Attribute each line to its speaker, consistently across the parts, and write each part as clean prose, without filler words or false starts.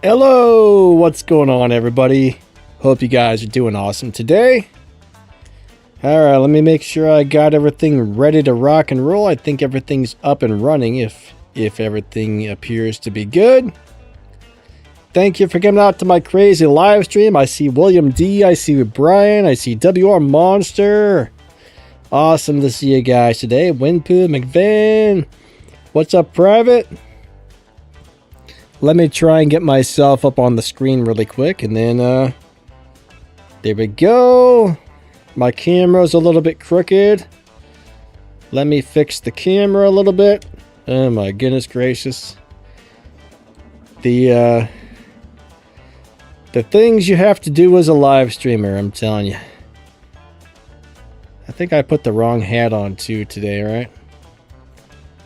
Speaker 1: Hello, what's going on everybody? Hope you guys are doing awesome today. Alright, let me make sure I got everything ready to rock and roll. I think everything's up and running if everything appears to be good. Thank you for coming out to my crazy live stream. I see William D, I see Brian, I see WR Monster. Awesome to see you guys today. Winpoo, McVin. What's up, Private? Let me try and get myself up on the screen really quick, and then there we go. My camera's a little bit crooked. Let me fix the camera a little bit. Oh my goodness gracious. The things you have to do as a live streamer, I'm telling you. I think I put the wrong hat on too today, right?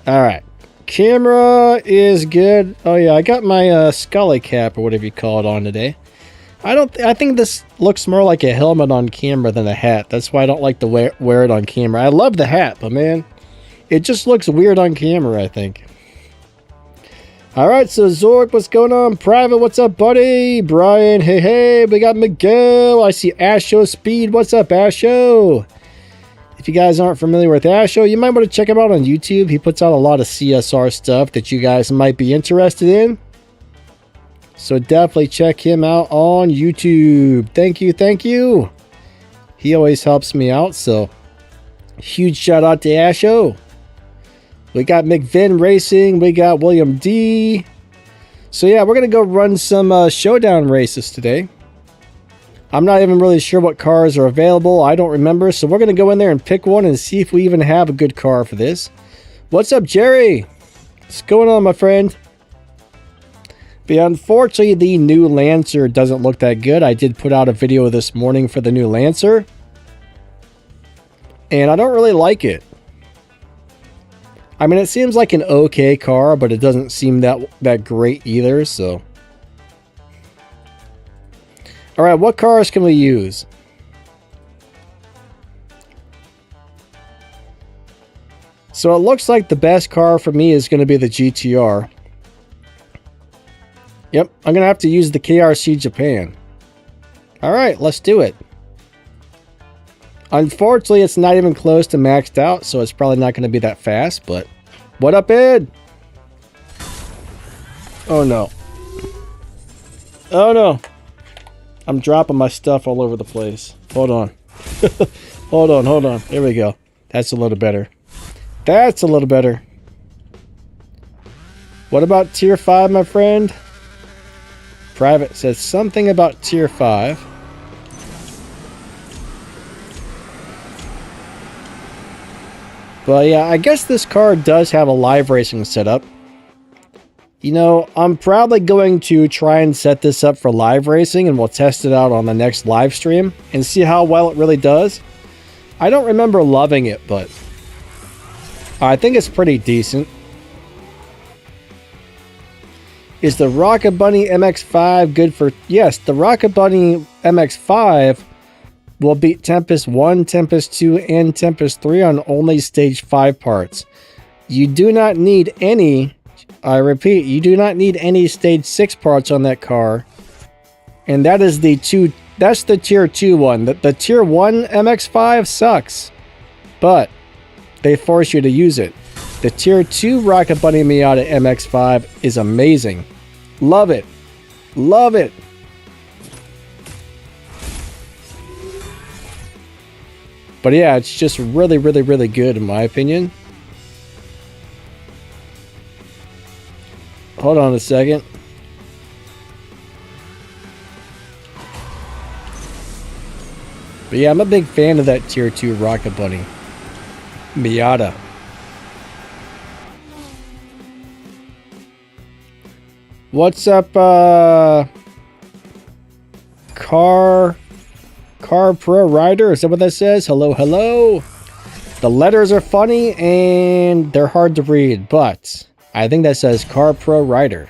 Speaker 1: Alright. Camera is good. Oh yeah, I got my Scully cap or whatever you call it on today. I think this looks more like a helmet on camera than a hat. That's why I don't like to wear it on camera. I love the hat, but man, it just looks weird on camera, I think. Alright, so Zork, what's going on? Private, what's up, buddy? Brian, hey, we got Miguel. I see Asho Speed. What's up, Asho? If you guys aren't familiar with Asho, you might want to check him out on YouTube. He puts out a lot of CSR stuff that you guys might be interested in. So definitely check him out on YouTube. Thank you. He always helps me out, so huge shout out to Asho. We got McVin Racing. We got William D. So yeah, we're going to go run some Showdown races today. I'm not even really sure what cars are available. I don't remember. So we're going to go in there and pick one and see if we even have a good car for this. What's up, Jerry? What's going on, my friend? But yeah, unfortunately, the new Lancer doesn't look that good. I did put out a video this morning for the new Lancer. And I don't really like it. I mean, it seems like an okay car, but it doesn't seem that great either, so... Alright, what cars can we use? So it looks like the best car for me is going to be the GTR. Yep, I'm going to have to use the KRC Japan. Alright, let's do it. Unfortunately, it's not even close to maxed out, so it's probably not going to be that fast, but... What up, Ed? Oh no. Oh no. I'm dropping my stuff all over the place. Hold on. Hold on. There we go. That's a little better. That's a little better. What about Tier 5, my friend? Private says something about Tier 5. But yeah, I guess this car does have a live racing setup. You know, I'm probably going to try and set this up for live racing, and we'll test it out on the next live stream and see how well it really does. I don't remember loving it, but I think it's pretty decent. Is the Rocket Bunny MX-5 good for... Yes, the Rocket Bunny MX-5 will beat Tempest 1, Tempest 2, and Tempest 3 on only Stage 5 parts. You do not need any... I repeat, you do not need any Stage 6 parts on that car. And that is that's the Tier 2 one. The Tier 1 MX-5 sucks. But they force you to use it. The Tier 2 Rocket Bunny Miata MX-5 is amazing. Love it. Love it. But yeah, it's just really good in my opinion. Hold on a second. But yeah, I'm a big fan of that Tier 2 Rocket Bunny Miata. What's up, Car Pro Rider? Is that what that says? Hello. The letters are funny and they're hard to read, but I think that says Car Pro Rider.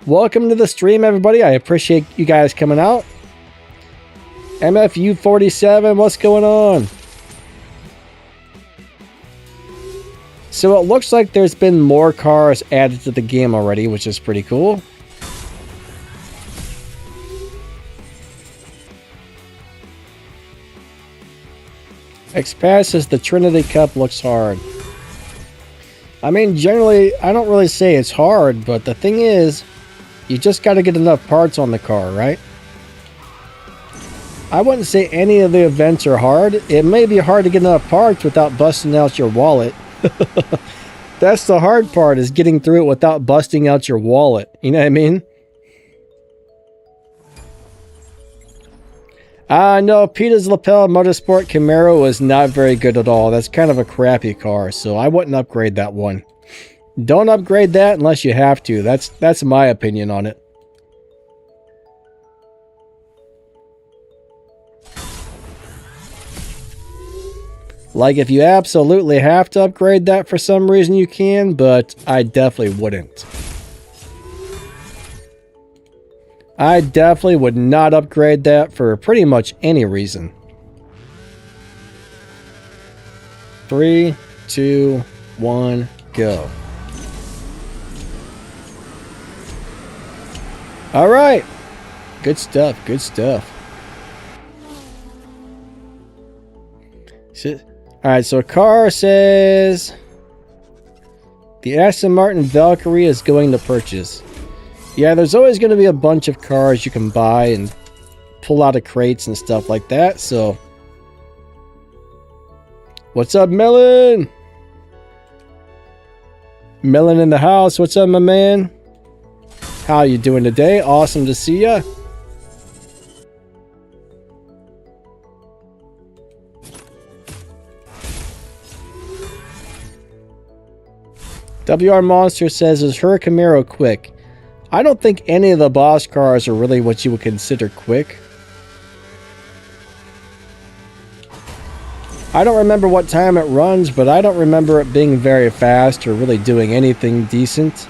Speaker 1: Welcome to the stream, everybody. I appreciate you guys coming out. MFU47, what's going on? So it looks like there's been more cars added to the game already, which is pretty cool. Expat says the Trinity Cup looks hard. I mean, generally, I don't really say it's hard, but the thing is, you just got to get enough parts on the car, right? I wouldn't say any of the events are hard. It may be hard to get enough parts without busting out your wallet. That's the hard part, is getting through it without busting out your wallet. You know what I mean? No, Peter's Lapel Motorsport Camaro is not very good at all. That's kind of a crappy car, so I wouldn't upgrade that one. Don't upgrade that unless you have to. That's my opinion on it. Like, if you absolutely have to upgrade that for some reason, you can, but I definitely wouldn't. I definitely would not upgrade that for pretty much any reason. 3, 2, 1, go. All right. Good stuff. Good stuff. All right, so Car says the Aston Martin Valkyrie is going to purchase. Yeah, there's always going to be a bunch of cars you can buy and pull out of crates and stuff like that, so. What's up, Melon? Melon in the house. What's up, my man? How you doing today? Awesome to see ya. WR Monster says, is her Camaro quick? I don't think any of the boss cars are really what you would consider quick. I don't remember what time it runs, but I don't remember it being very fast or really doing anything decent.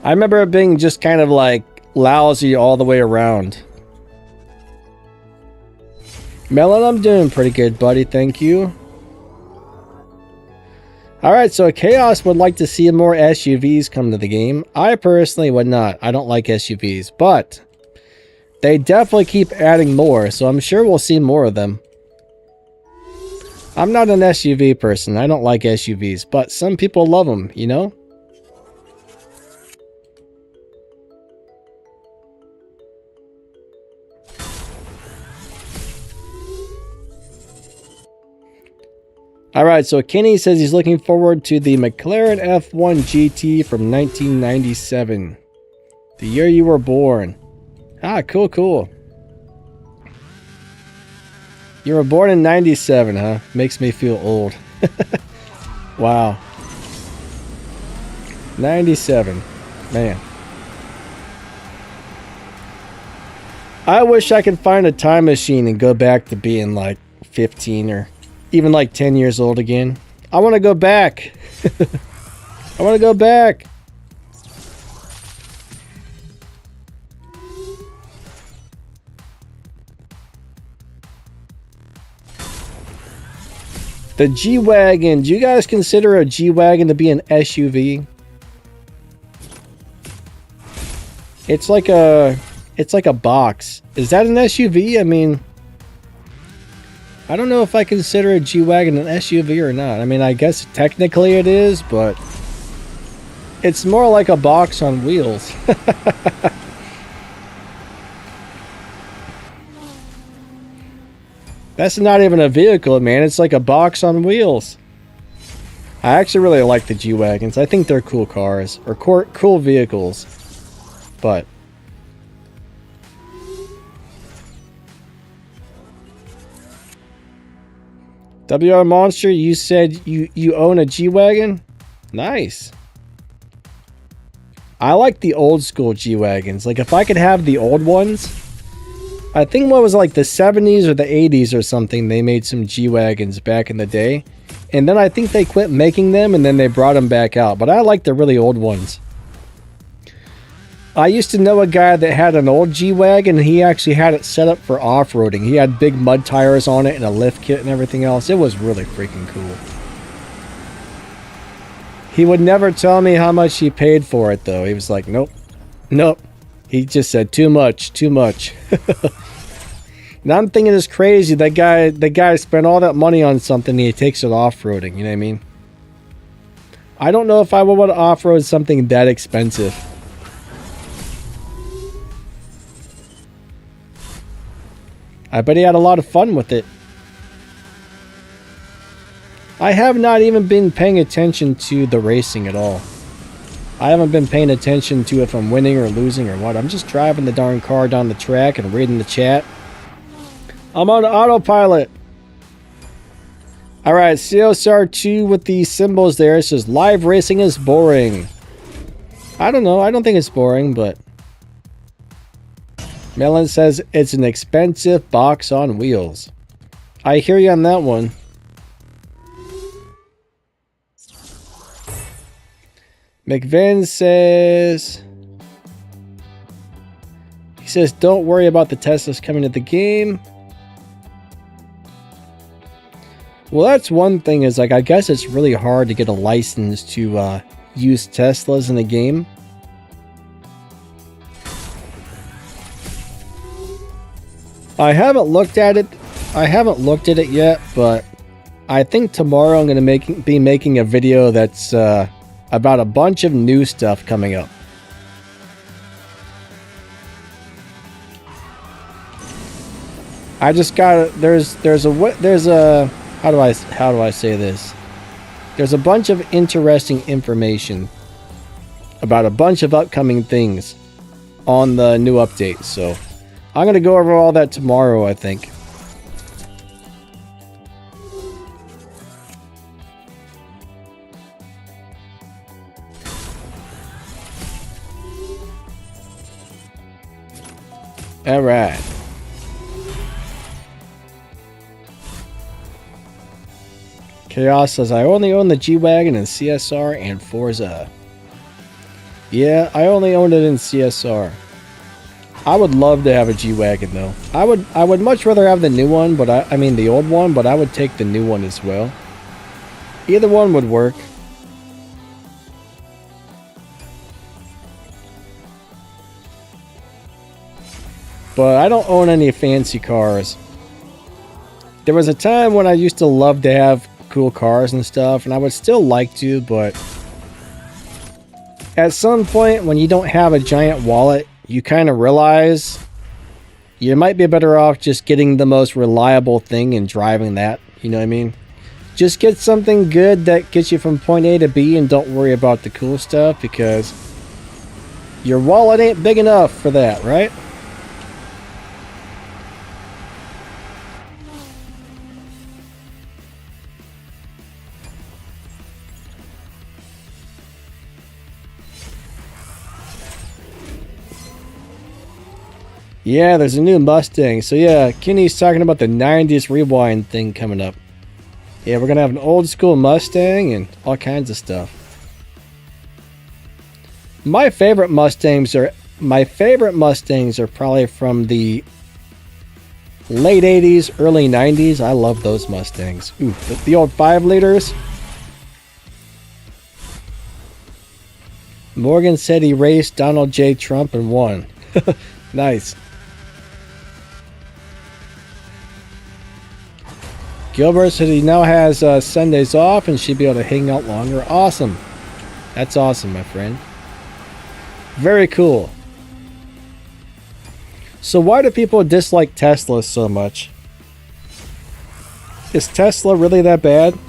Speaker 1: I remember it being just kind of like lousy all the way around. Melon, I'm doing pretty good, buddy. Thank you. Alright, so Chaos would like to see more SUVs come to the game. I personally would not. I don't like SUVs, but they definitely keep adding more, so I'm sure we'll see more of them. I'm not an SUV person. I don't like SUVs, but some people love them, you know? Alright, so Kenny says he's looking forward to the McLaren F1 GT from 1997. The year you were born. Ah, cool, cool. You were born in 97, huh? Makes me feel old. Wow. 97. Man. I wish I could find a time machine and go back to being like 15 or even like 10 years old again. I want to go back. I want to go back. The G-Wagon. Do you guys consider a G-Wagon to be an SUV? It's like a box. Is that an SUV? I mean, I don't know if I consider a G-Wagon an SUV or not. I mean, I guess technically it is, but it's more like a box on wheels. That's not even a vehicle, man. It's like a box on wheels. I actually really like the G-Wagons. I think they're cool cars, or cool vehicles. But WR Monster, you said you own a G-Wagon? Nice. I like the old school G-Wagons. Like, if I could have the old ones, I think what was like the 70s or the 80s or something, they made some G-Wagons back in the day. And then I think they quit making them and then they brought them back out. But I like the really old ones. I used to know a guy that had an old G-Wagon and he actually had it set up for off-roading. He had big mud tires on it and a lift kit and everything else. It was really freaking cool. He would never tell me how much he paid for it though. He was like, nope, nope. He just said too much, too much. And I'm thinking it's crazy. That guy spent all that money on something and he takes it off-roading. You know what I mean? I don't know if I would want to off-road something that expensive. I bet he had a lot of fun with it. I have not even been paying attention to the racing at all. I haven't been paying attention to if I'm winning or losing or what. I'm just driving the darn car down the track and reading the chat. I'm on autopilot. Alright, CSR2 with the symbols there. It says live racing is boring. I don't know. I don't think it's boring, but... Melon says it's an expensive box on wheels. I hear you on that one. McVin says... He says, don't worry about the Teslas coming to the game. Well, that's one thing is, like, I guess it's really hard to get a license to use Teslas in a game. I haven't looked at it. I haven't looked at it yet, but I think tomorrow I'm going to be making a video that's about a bunch of new stuff coming up. I just got there's a how do I say this? There's a bunch of interesting information about a bunch of upcoming things on the new update, so I'm going to go over all that tomorrow, I think. All right. Chaos says, I only own the G-Wagon in CSR and Forza. Yeah, I only own it in CSR. I would love to have a G-Wagon though. I would much rather have the new one, but I mean the old one, but I would take the new one as well. Either one would work. But I don't own any fancy cars. There was a time when I used to love to have cool cars and stuff, and I would still like to, but at some point when you don't have a giant wallet, you kind of realize you might be better off just getting the most reliable thing and driving that. You know what I mean? Just get something good that gets you from point A to B and don't worry about the cool stuff, because your wallet ain't big enough for that, right? Yeah, there's a new Mustang. So yeah, Kenny's talking about the 90s rewind thing coming up. Yeah, we're gonna have an old school Mustang and all kinds of stuff. My favorite Mustangs are probably from the late 80s, early 90s. I love those Mustangs. Ooh, the old 5 liters. Morgan said he raced Donald J. Trump and won. Nice. Gilbert said he now has Sundays off and should be able to hang out longer. Awesome. That's awesome, my friend. Very cool. So why do people dislike Tesla so much? Is Tesla really that bad?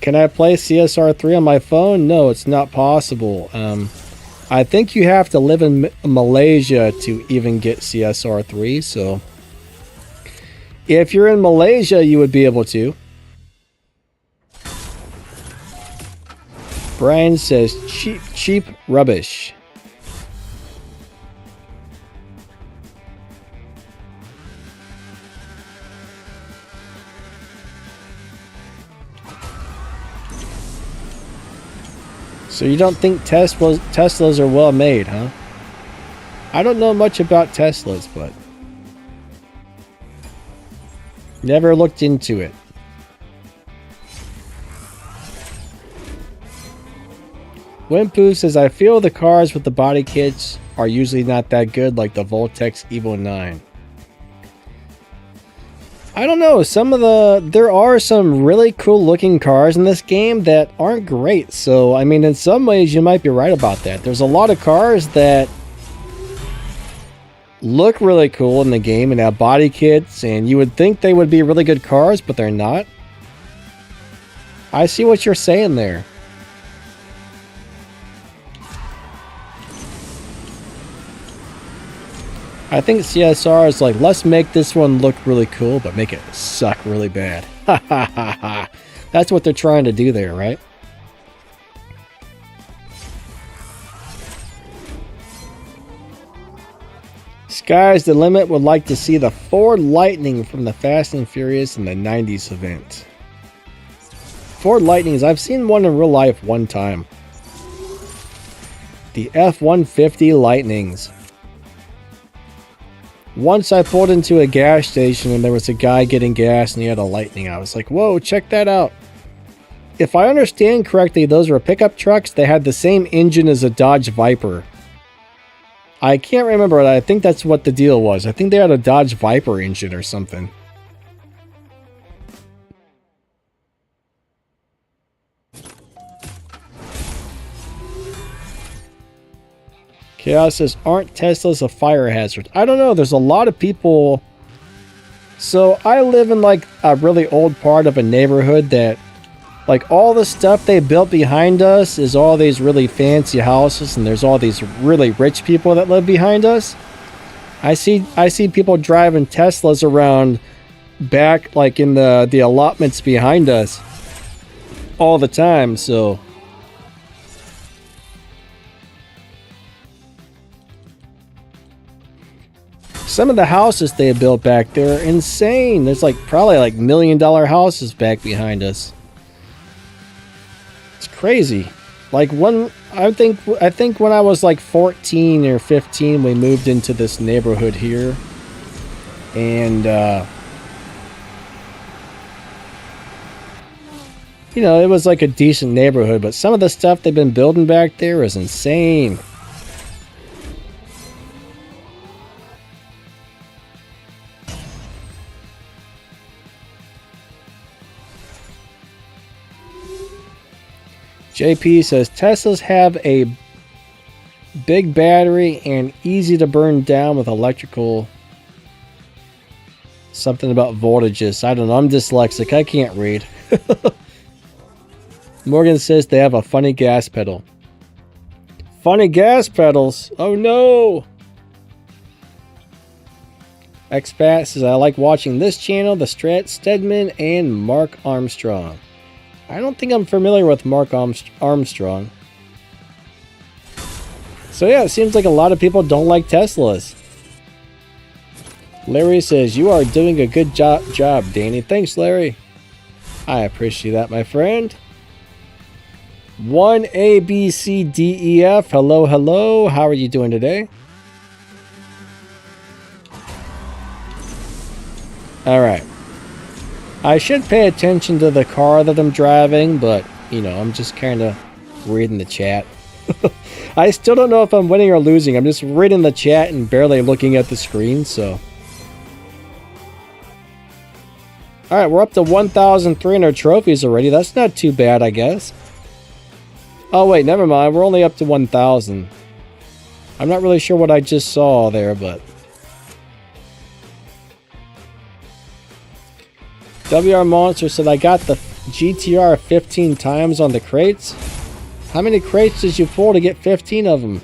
Speaker 1: Can I play CSR3 on my phone? No, it's not possible. I think you have to live in Malaysia to even get CSR3, so if you're in Malaysia, you would be able to. Brian says, cheap rubbish. So you don't think Teslas are well made, huh? I don't know much about Teslas, but never looked into it. Wimpu says, I feel the cars with the body kits are usually not that good, like the Voltex Evo 9. I don't know, there are some really cool looking cars in this game that aren't great. So, I mean, in some ways you might be right about that. There's a lot of cars that look really cool in the game and have body kits, and you would think they would be really good cars, but they're not. I see what you're saying there. I think CSR is like, let's make this one look really cool, but make it suck really bad. Ha ha ha ha. That's what they're trying to do there, right? Sky's the Limit would like to see the Ford Lightning from the Fast and Furious in the 90s event. Ford Lightnings, I've seen one in real life one time. The F-150 Lightnings. Once I pulled into a gas station and there was a guy getting gas and he had a Lightning. I was like, whoa, check that out. If I understand correctly, those were pickup trucks. They had the same engine as a Dodge Viper. I can't remember, but I think that's what the deal was. I think they had a Dodge Viper engine or something. Chaos says, aren't Teslas a fire hazard? I don't know. There's a lot of people. So I live in like a really old part of a neighborhood that like all the stuff they built behind us is all these really fancy houses, and there's all these really rich people that live behind us. I see people driving Teslas around back like in the allotments behind us all the time, so some of the houses they built back there are insane. There's like probably like $1 million houses back behind us. It's crazy. Like I think when I was like 14 or 15, we moved into this neighborhood here, and you know, it was like a decent neighborhood, but some of the stuff they've been building back there is insane. JP says, Teslas have a big battery and easy to burn down with electrical. Something about voltages. I don't know. I'm dyslexic. I can't read. Morgan says they have a funny gas pedal. Funny gas pedals? Oh no! Expat says, I like watching this channel, the Strat Stedman and Mark Armstrong. I don't think I'm familiar with Mark Armstrong. So yeah, it seems like a lot of people don't like Teslas. Larry says, you are doing a good job, Danny. Thanks, Larry. I appreciate that, my friend. 1ABCDEF. Hello, hello. How are you doing today? Alright. I should pay attention to the car that I'm driving, but, you know, I'm just kind of reading the chat. I still don't know if I'm winning or losing. I'm just reading the chat and barely looking at the screen, so. Alright, we're up to 1,300 trophies already. That's not too bad, I guess. Oh, wait, never mind. We're only up to 1,000. I'm not really sure what I just saw there, but. WR Monster said, I got the GTR 15 times on the crates. How many crates did you pull to get 15 of them?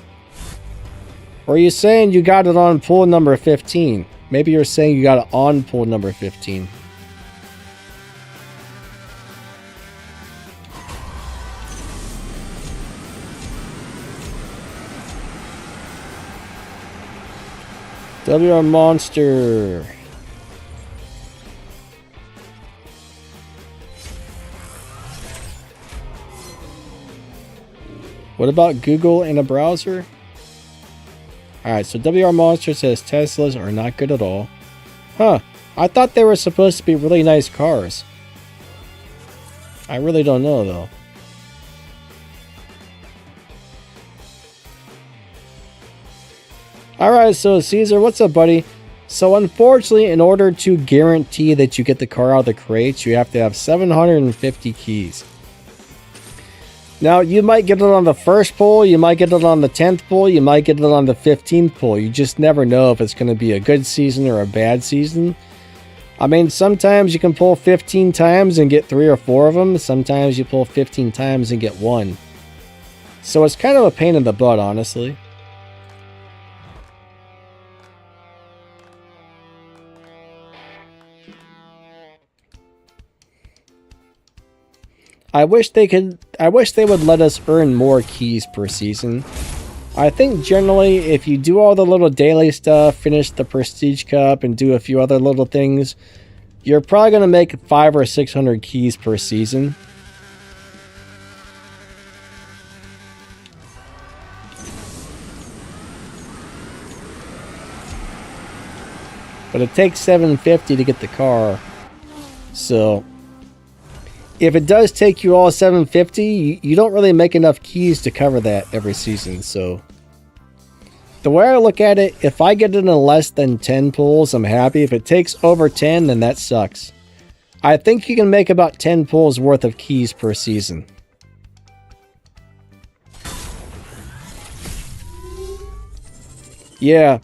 Speaker 1: Or are you saying you got it on pull number 15? Maybe you're saying you got it on pull number 15. WR Monster. What about Google in a browser? Alright, so WR Monster says Teslas are not good at all. Huh. I thought they were supposed to be really nice cars. I really don't know, though. Alright, so Caesar, what's up, buddy? So unfortunately, in order to guarantee that you get the car out of the crates, you have to have 750 keys. Now, you might get it on the first pull, you might get it on the 10th pull, you might get it on the 15th pull. You just never know if it's going to be a good season or a bad season. I mean, sometimes you can pull 15 times and get 3 or 4 of them. Sometimes you pull 15 times and get 1. So it's kind of a pain in the butt, honestly. I wish they would let us earn more keys per season. I think generally if you do all the little daily stuff, finish the Prestige Cup and do a few other little things, you're probably going to make 500 or 600 keys per season. But it takes 750 to get the car. So if it does take you all 750, you don't really make enough keys to cover that every season. So the way I look at it, if I get it in less than 10 pulls, I'm happy. If it takes over 10, then that sucks. I think you can make about 10 pulls worth of keys per season. Yeah.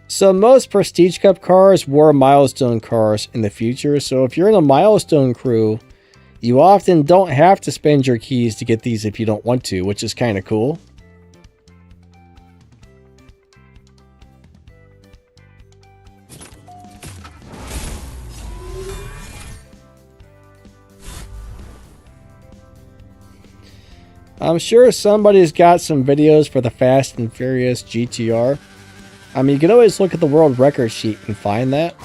Speaker 1: So most Prestige Cup cars were milestone cars in the future. So if you're in a milestone crew, you often don't have to spend your keys to get these if you don't want to, which is kind of cool. I'm sure somebody's got some videos for the Fast and Furious GTR. I mean, you can always look at the world record sheet and find that.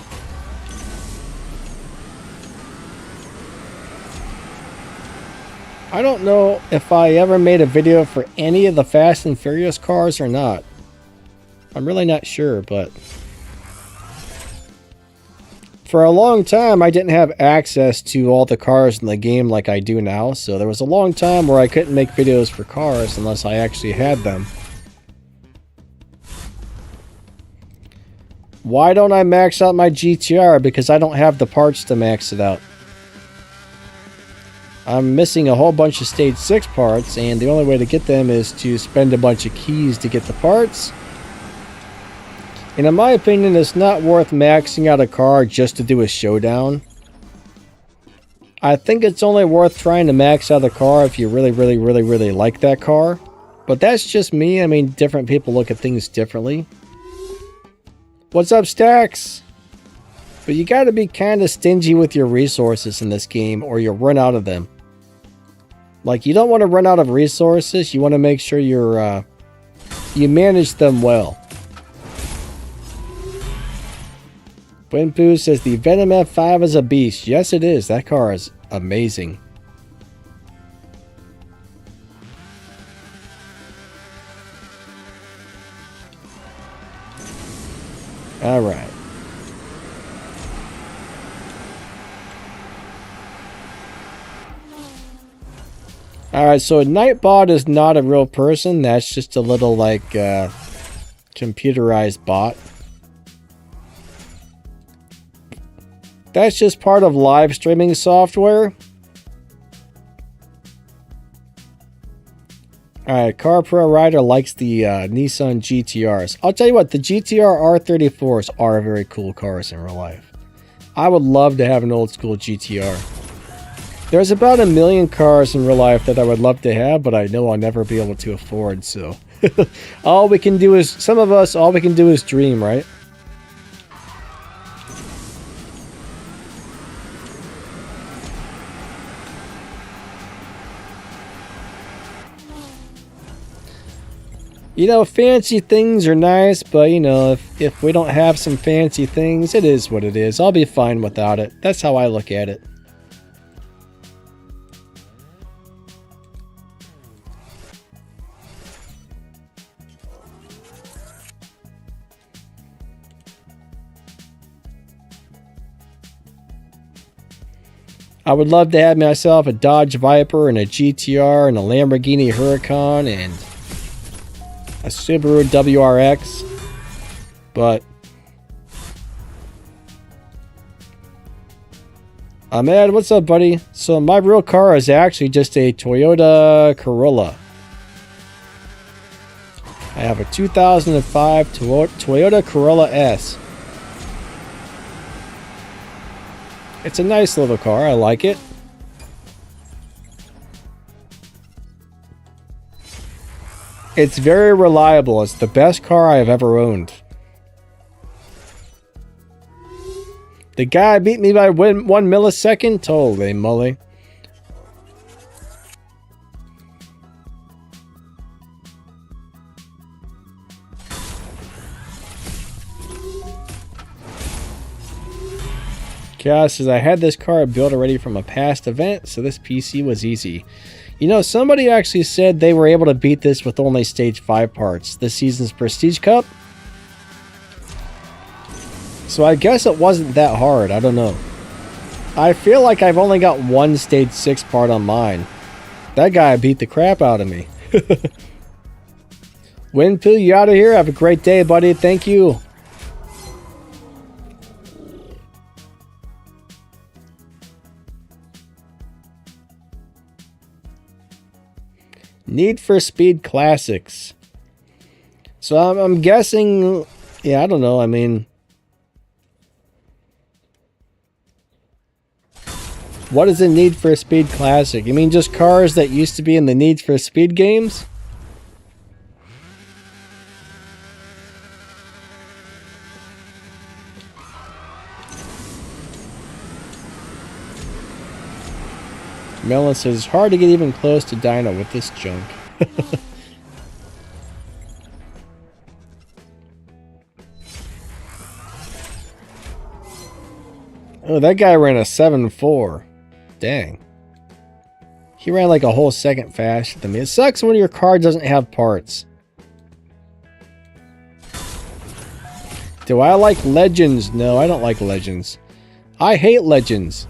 Speaker 1: I don't know if I ever made a video for any of the Fast and Furious cars or not. I'm really not sure, but for a long time I didn't have access to all the cars in the game like I do now, so there was a long time where I couldn't make videos for cars unless I actually had them. Why don't I max out my GTR? Because I don't have the parts to max it out. I'm missing a whole bunch of stage 6 parts, and the only way to get them is to spend a bunch of keys to get the parts. And in my opinion, it's not worth maxing out a car just to do a showdown. I think it's only worth trying to max out a car if you really like that car. But that's just me. I mean, different people look at things differently. What's up, Stacks? But you gotta be kind of stingy with your resources in this game, or you'll run out of them. Like, you don't want to run out of resources. You want to make sure you manage them well. Winpoo says the Venom F5 is a beast. Yes, it is. That car is amazing. All right. Alright, so Nightbot is not a real person. That's just a little, like, computerized bot. That's just part of live streaming software. Alright, Car Pro Rider likes the Nissan GTRs. I'll tell you what, the GTR R34s are very cool cars in real life. I would love to have an old school GTR. There's about 1 million cars in real life that I would love to have, but I know I'll never be able to afford, so all we can do is dream, right? You know, fancy things are nice, but you know, if we don't have some fancy things, it is what it is. I'll be fine without it. That's how I look at it. I would love to have myself a Dodge Viper and a GTR and a Lamborghini Huracan and a Subaru WRX. But Ahmed, what's up, buddy? So my real car is actually just a Toyota Corolla. I have a 2005 Toyota Corolla S. It's a nice little car. I like it. It's very reliable. It's the best car I've ever owned. The guy beat me by 1 millisecond? Holy moly. Chaos says, I had this car built already from a past event, so this PC was easy. You know, somebody actually said they were able to beat this with only stage 5 parts. This season's Prestige Cup. So I guess it wasn't that hard. I don't know. I feel like I've only got 1 stage 6 part on mine. That guy beat the crap out of me. Windpill, you out of here? Have a great day, buddy. Thank you. Need for Speed Classics. So I'm guessing, yeah, I don't know. I mean, what is a Need for Speed Classic? You mean just cars that used to be in the Need for Speed games? Melon says, it's hard to get even close to Dyno with this junk. Oh, that guy ran a 7.4. Dang. He ran like a whole second faster than me. It sucks when your car doesn't have parts. Do I like Legends? No, I don't like Legends. I hate Legends.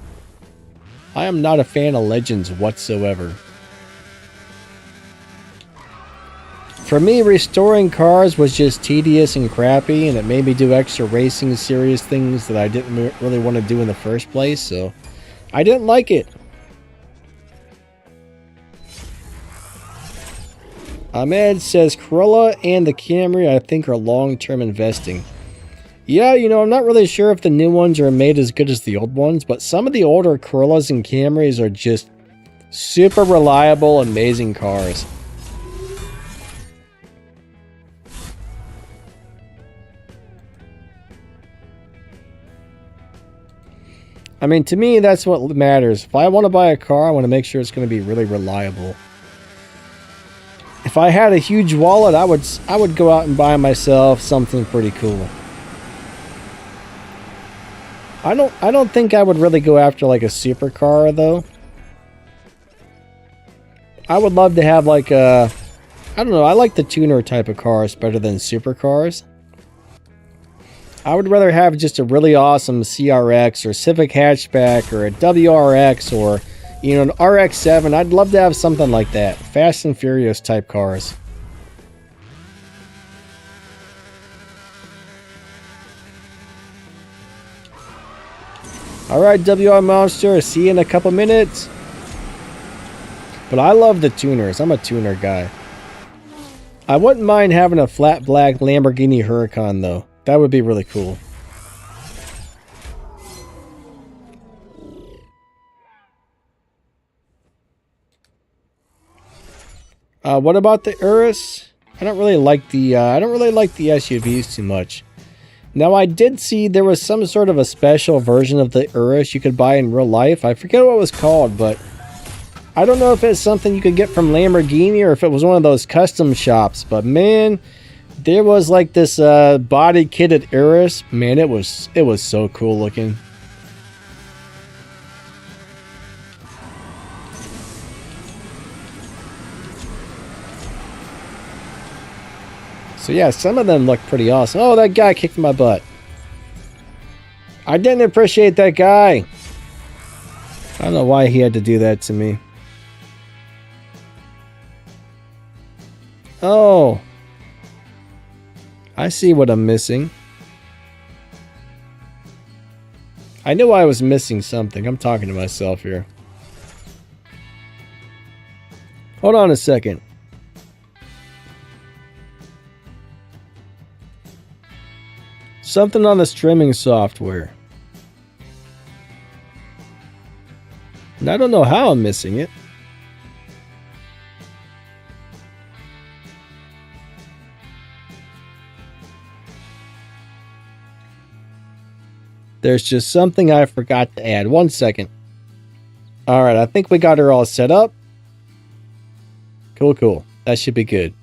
Speaker 1: I am not a fan of Legends whatsoever. For me, restoring cars was just tedious and crappy, and it made me do extra racing series things that I didn't really want to do in the first place, so I didn't like it. Ahmed says, Corolla and the Camry I think are long-term investing. Yeah, you know, I'm not really sure if the new ones are made as good as the old ones, but some of the older Corollas and Camrys are just super reliable, amazing cars. I mean, to me, that's what matters. If I want to buy a car, I want to make sure it's going to be really reliable. If I had a huge wallet, I would go out and buy myself something pretty cool. I don't think I would really go after like a supercar though. I would love to have like a, I don't know, I like the tuner type of cars better than supercars. I would rather have just a really awesome CRX or Civic hatchback or a WRX or, you know, an RX-7. I'd love to have something like that. Fast and Furious type cars. Alright, WR Monster, see you in a couple minutes. But I love the tuners. I'm a tuner guy. I wouldn't mind having a flat black Lamborghini Huracan though. That would be really cool. What about the Urus? I don't really like the SUVs too much. Now, I did see there was some sort of a special version of the Urus you could buy in real life. I forget what it was called, but I don't know if it's something you could get from Lamborghini or if it was one of those custom shops. But man, there was like this body kitted Urus. Man, it was so cool looking. So yeah, some of them look pretty awesome. Oh, that guy kicked my butt. I didn't appreciate that guy. I don't know why he had to do that to me. Oh. I see what I'm missing. I knew I was missing something. I'm talking to myself here. Hold on a second. Something on the streaming software. And I don't know how I'm missing it. There's just something I forgot to add. 1 second. Alright, I think we got her all set up. Cool, cool. That should be good.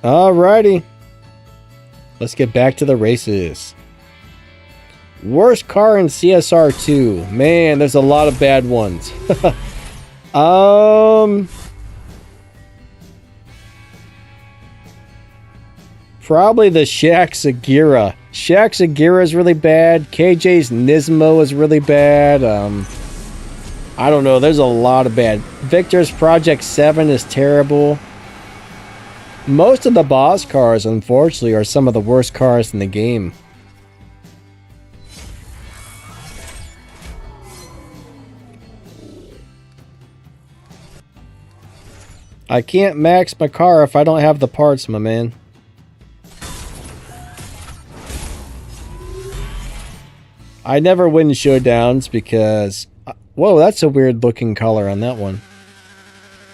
Speaker 1: Alrighty. Let's get back to the races. Worst car in CSR2. Man, there's a lot of bad ones. Probably the Shaq Segura. Shaq Segura is really bad. KJ's Nismo is really bad. I don't know. There's a lot of bad. Victor's Project 7 is terrible. Most of the boss cars, unfortunately, are some of the worst cars in the game. I can't max my car if I don't have the parts, my man. I never win showdowns because... Whoa, that's a weird looking color on that one.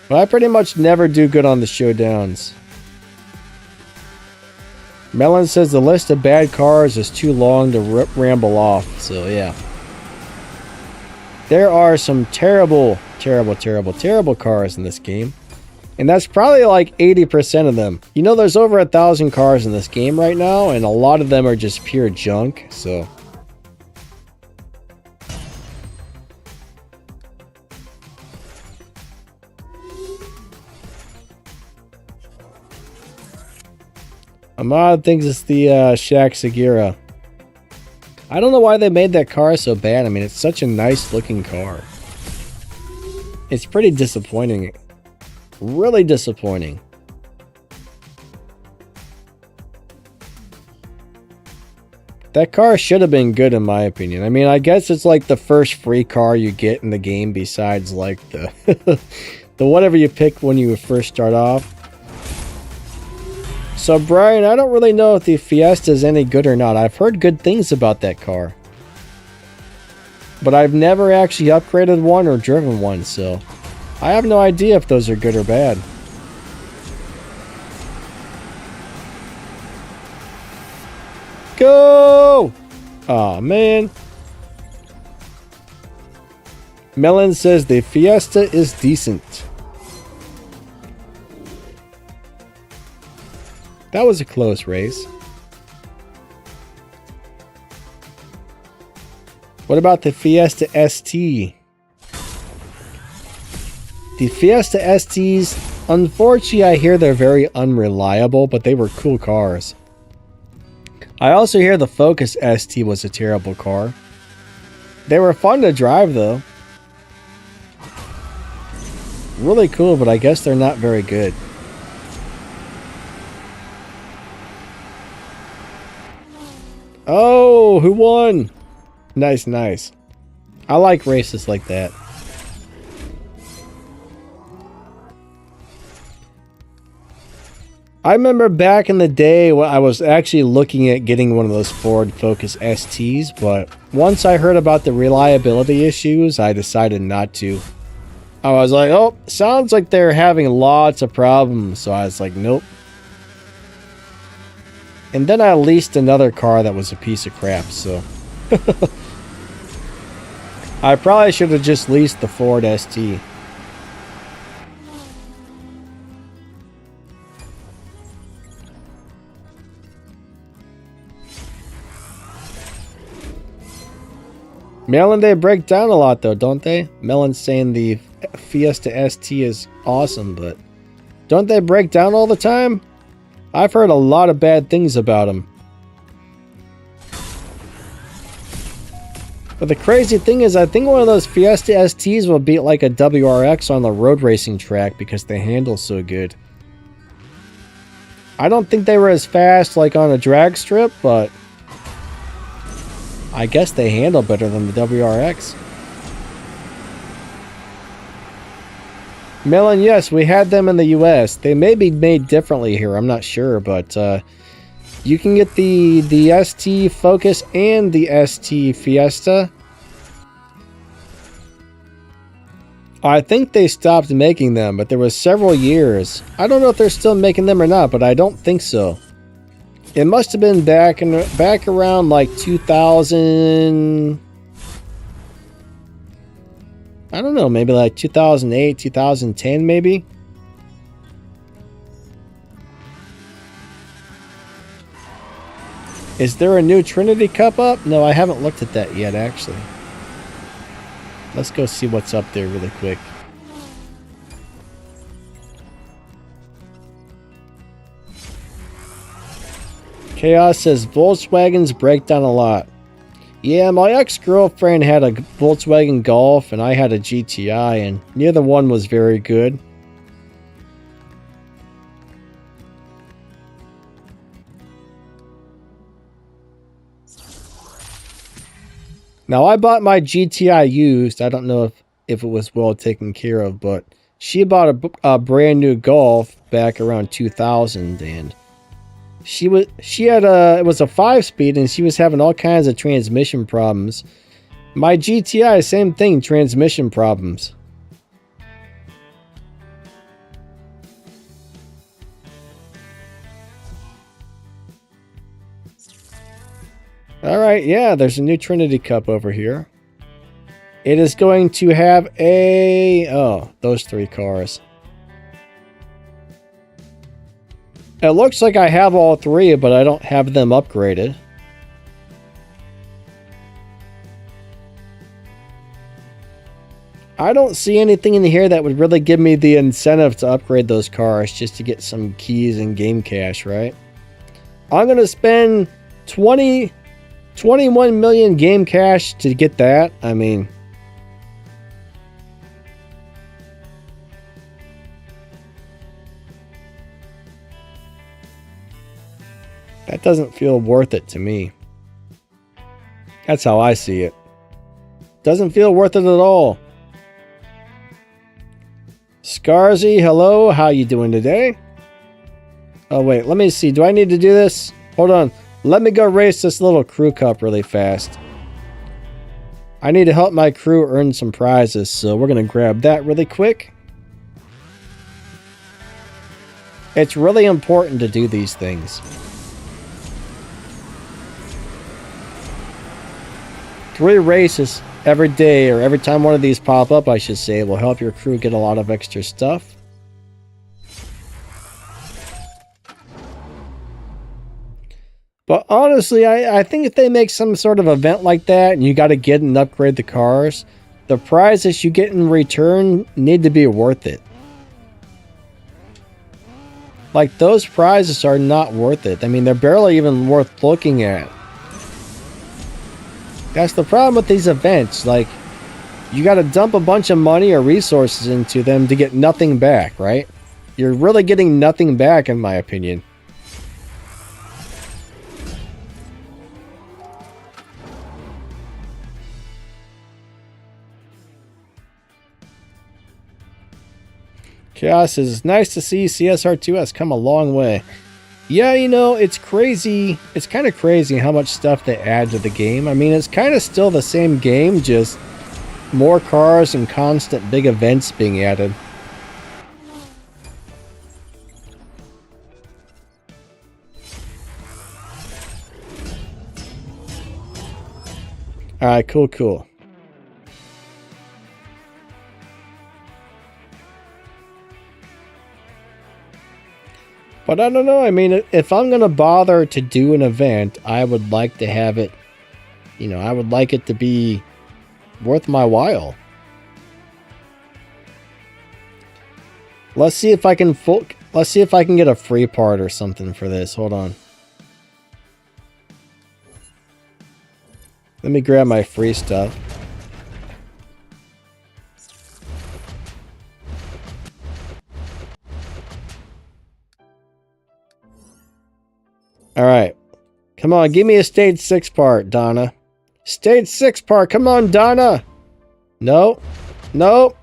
Speaker 1: But I pretty much never do good on the showdowns. Melon says the list of bad cars is too long to ramble off, so yeah. There are some terrible cars in this game. And that's probably like 80% of them. You know, there's over 1,000 cars in this game right now, and a lot of them are just pure junk, so... Ahmad thinks it's the Shaq Segura. I don't know why they made that car so bad. I mean, it's such a nice looking car. It's pretty disappointing. Really disappointing. That car should have been good in my opinion. I mean, I guess it's like the first free car you get in the game besides like the the whatever you pick when you first start off. So Brian, I don't really know if the Fiesta is any good or not. I've heard good things about that car. But I've never actually upgraded one or driven one, so I have no idea if those are good or bad. Go! Aw, man. Melon says the Fiesta is decent. That was a close race. What about the Fiesta ST? The Fiesta STs, unfortunately, I hear they're very unreliable, but they were cool cars. I also hear the Focus ST was a terrible car. They were fun to drive, though. Really cool, but I guess they're not very good. Oh, who won? Nice, nice. I like races like that. I remember back in the day when I was actually looking at getting one of those Ford Focus STs, but once I heard about the reliability issues, I decided not to. I was like, oh, sounds like they're having lots of problems, so I was like, nope. And then I leased another car that was a piece of crap, so... I probably should have just leased the Ford ST. Melon, they break down a lot though, don't they? Melon's saying the Fiesta ST is awesome, but don't they break down all the time? I've heard a lot of bad things about them. But the crazy thing is, I think one of those Fiesta STs will beat like a WRX on the road racing track because they handle so good. I don't think they were as fast like on a drag strip, but I guess they handle better than the WRX. Melon, yes, we had them in the US. They may be made differently here, I'm not sure, but you can get the ST Focus and the ST Fiesta. I think they stopped making them, but there was several years. I don't know if they're still making them or not, but I don't think so. It must have been back around like 2000. I don't know, maybe like 2008, 2010 maybe. Is there a new Trinity Cup up? No, I haven't looked at that yet, actually. Let's go see what's up there really quick. Chaos says Volkswagens break down a lot. Yeah, my ex-girlfriend had a Volkswagen Golf and I had a GTI, and neither one was very good. Now, I bought my GTI used. I don't know if it was well taken care of, but she bought a brand new Golf back around 2000, and it was a 5-speed, and she was having all kinds of transmission problems. My GTI, same thing, transmission problems. Alright, yeah, there's a new Trinity Cup over here. It is going to have those 3 cars. It looks like I have all 3, but I don't have them upgraded. I don't see anything in here that would really give me the incentive to upgrade those cars just to get some keys and game cash, right? I'm going to spend 21 million game cash to get that. I mean, that doesn't feel worth it to me. That's how I see it. Doesn't feel worth it at all. Scarzy, hello. How you doing today? Oh, wait. Let me see. Do I need to do this? Hold on. Let me go race this little crew cup really fast. I need to help my crew earn some prizes, so we're going to grab that really quick. It's really important to do these things. 3 races every day, or every time one of these pop up, I should say, will help your crew get a lot of extra stuff. But honestly, I think if they make some sort of event like that and you got to get and upgrade the cars, the prizes you get in return need to be worth it. Like, those prizes are not worth it. I mean, they're barely even worth looking at. That's the problem with these events. Like, you got to dump a bunch of money or resources into them to get nothing back, right? You're really getting nothing back, in my opinion. Chaos is nice to see CSR2 has come a long way. Yeah, you know, it's crazy. It's kind of crazy how much stuff they add to the game. I mean, it's kind of still the same game, just more cars and constant big events being added. Alright, cool. But I don't know, I mean, if I'm going to bother to do an event, I would like to have it, you know, I would like it to be worth my while. Let's see if I can get a free part or something for this. Hold on. Let me grab my free stuff. Come on, give me a stage 6 part, Donna. Stage 6 part, come on, Donna. No. Nope.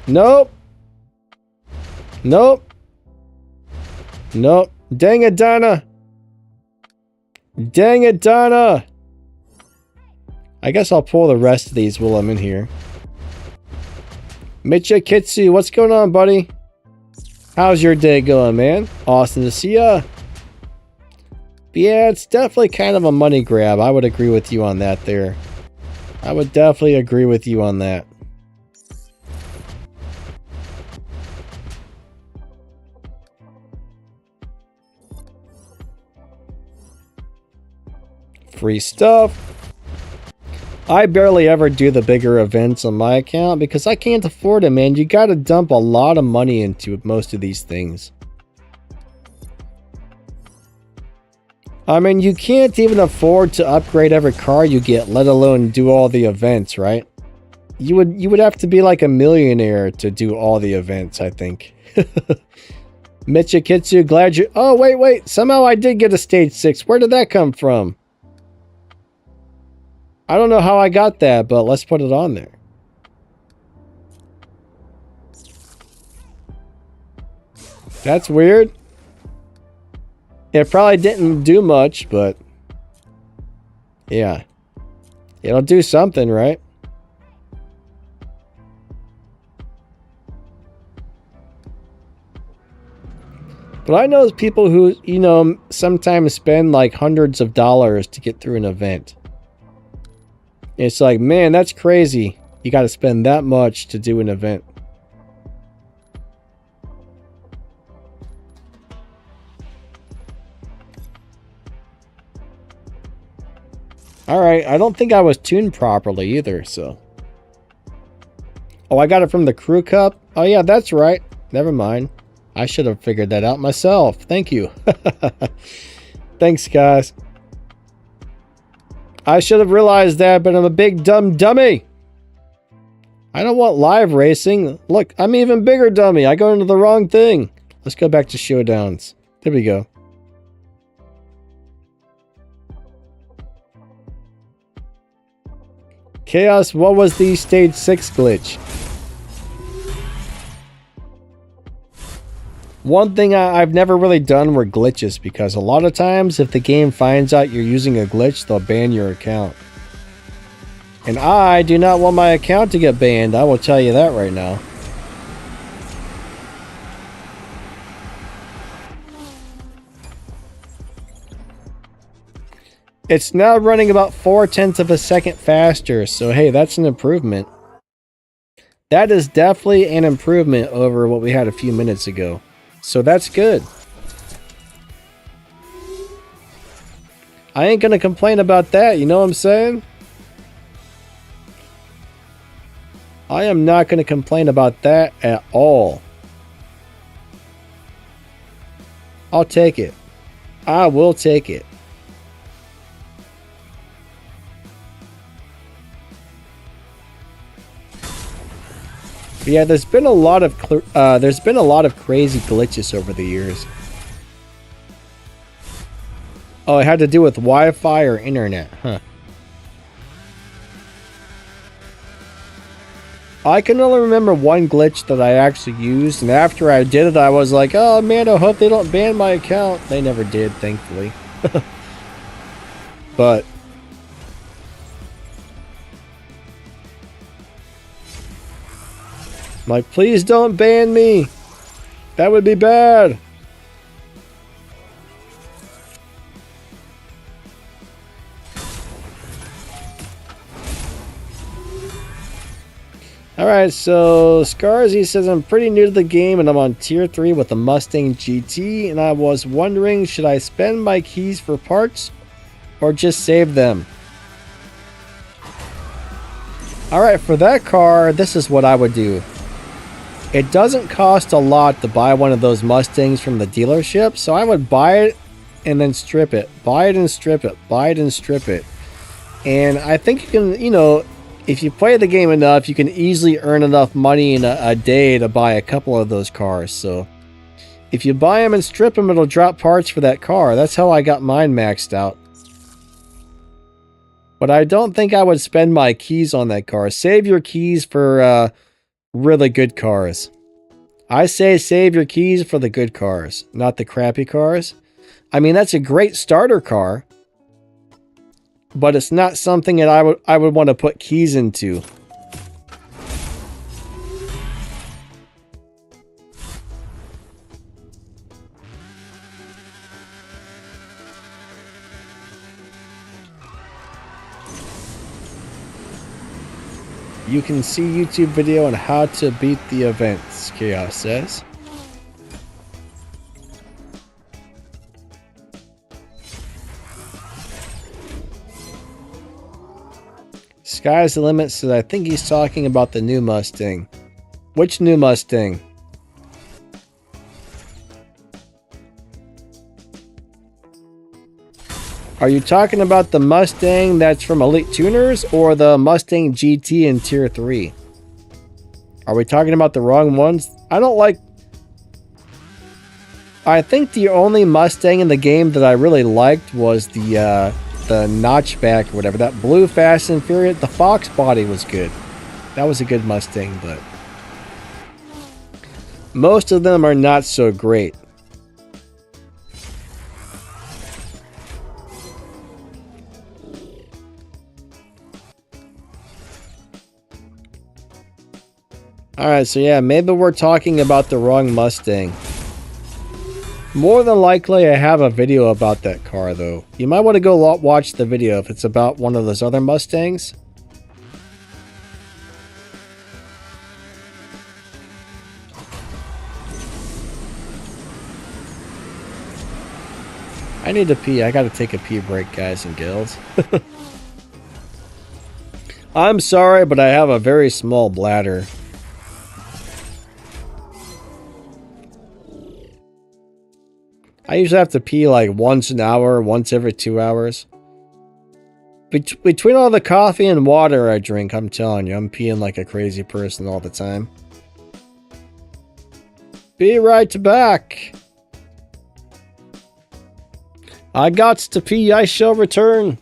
Speaker 1: Nope. Nope. Nope. Dang it, Donna. Dang it, Donna. I guess I'll pull the rest of these while I'm in here. Mitcha Kitsu, what's going on, buddy? How's your day going, man? Awesome to see ya. But yeah, it's definitely kind of a money grab. I would agree with you on that there. I would definitely agree with you on that. Free stuff. I barely ever do the bigger events on my account because I can't afford it, man. You gotta dump a lot of money into most of these things. I mean, you can't even afford to upgrade every car you get, let alone do all the events, right? You would have to be like a millionaire to do all the events, I think. Michikitsu, glad you... Oh, wait. Somehow I did get a stage 6. Where did that come from? I don't know how I got that, but let's put it on there. That's weird. It probably didn't do much, but... yeah. It'll do something, right? But I know people who, you know, sometimes spend like hundreds of dollars to get through an event. It's like, man, that's crazy. You got to spend that much to do an event. Alright, I don't think I was tuned properly either, so. Oh, I got it from the crew cup? Oh yeah, that's right. Never mind. I should have figured that out myself. Thank you. Thanks, guys. I should have realized that, but I'm a big dumb dummy. I don't want live racing. Look, I'm an even bigger dummy. I go into the wrong thing. Let's go back to Showdowns. There we go. Chaos, what was the stage 6 glitch? One thing I've never really done were glitches, because a lot of times if the game finds out you're using a glitch, they'll ban your account. And I do not want my account to get banned, I will tell you that right now. It's now running about 0.4 of a second faster, so hey, that's an improvement. That is definitely an improvement over what we had a few minutes ago. So that's good. I ain't gonna complain about that, you know what I'm saying? I am not gonna complain about that at all. I'll take it. I will take it. But yeah, there's been a lot of crazy glitches over the years. Oh, it had to do with Wi-Fi or internet, huh? I can only remember one glitch that I actually used, and after I did it, I was like, oh man, I hope they don't ban my account. They never did, thankfully. But like, please don't ban me. That would be bad. Alright, so Scarzy says I'm pretty new to the game and I'm on tier 3 with the Mustang GT, and I was wondering, should I spend my keys for parts or just save them? Alright, for that car, this is what I would do. It doesn't cost a lot to buy one of those Mustangs from the dealership, so I would buy it and then strip it. Buy it and strip it. Buy it and strip it. And I think you can, you know, if you play the game enough, you can easily earn enough money in a day to buy a couple of those cars. So If you buy them and strip them, it'll drop parts for that car. That's how I got mine maxed out. But I don't think I would spend my keys on that car. Save your keys for really good cars. I say save your keys for the good cars, not the crappy cars. I mean, that's a great starter car, but it's not something that I would want to put keys into. You can see YouTube video on how to beat the events, Chaos says. Sky's the limit says, I think he's talking about the new Mustang. Which new Mustang? Are you talking about the Mustang that's from Elite Tuners or the Mustang GT in Tier 3? Are we talking about the wrong ones? I don't like... I think the only Mustang in the game that I really liked was the notchback or whatever. That blue Fast and Furious. The Fox body was good. That was a good Mustang, but... most of them are not so great. Alright, so yeah, maybe we're talking about the wrong Mustang. More than likely, I have a video about that car, though. You might want to go watch the video if it's about one of those other Mustangs. I need to pee. I gotta take a pee break, guys and gals. I'm sorry, but I have a very small bladder. I usually have to pee like once an hour, once every 2 hours. Between all the coffee and water I drink, I'm telling you, I'm peeing like a crazy person all the time. Be right back. I gots to pee, I shall return.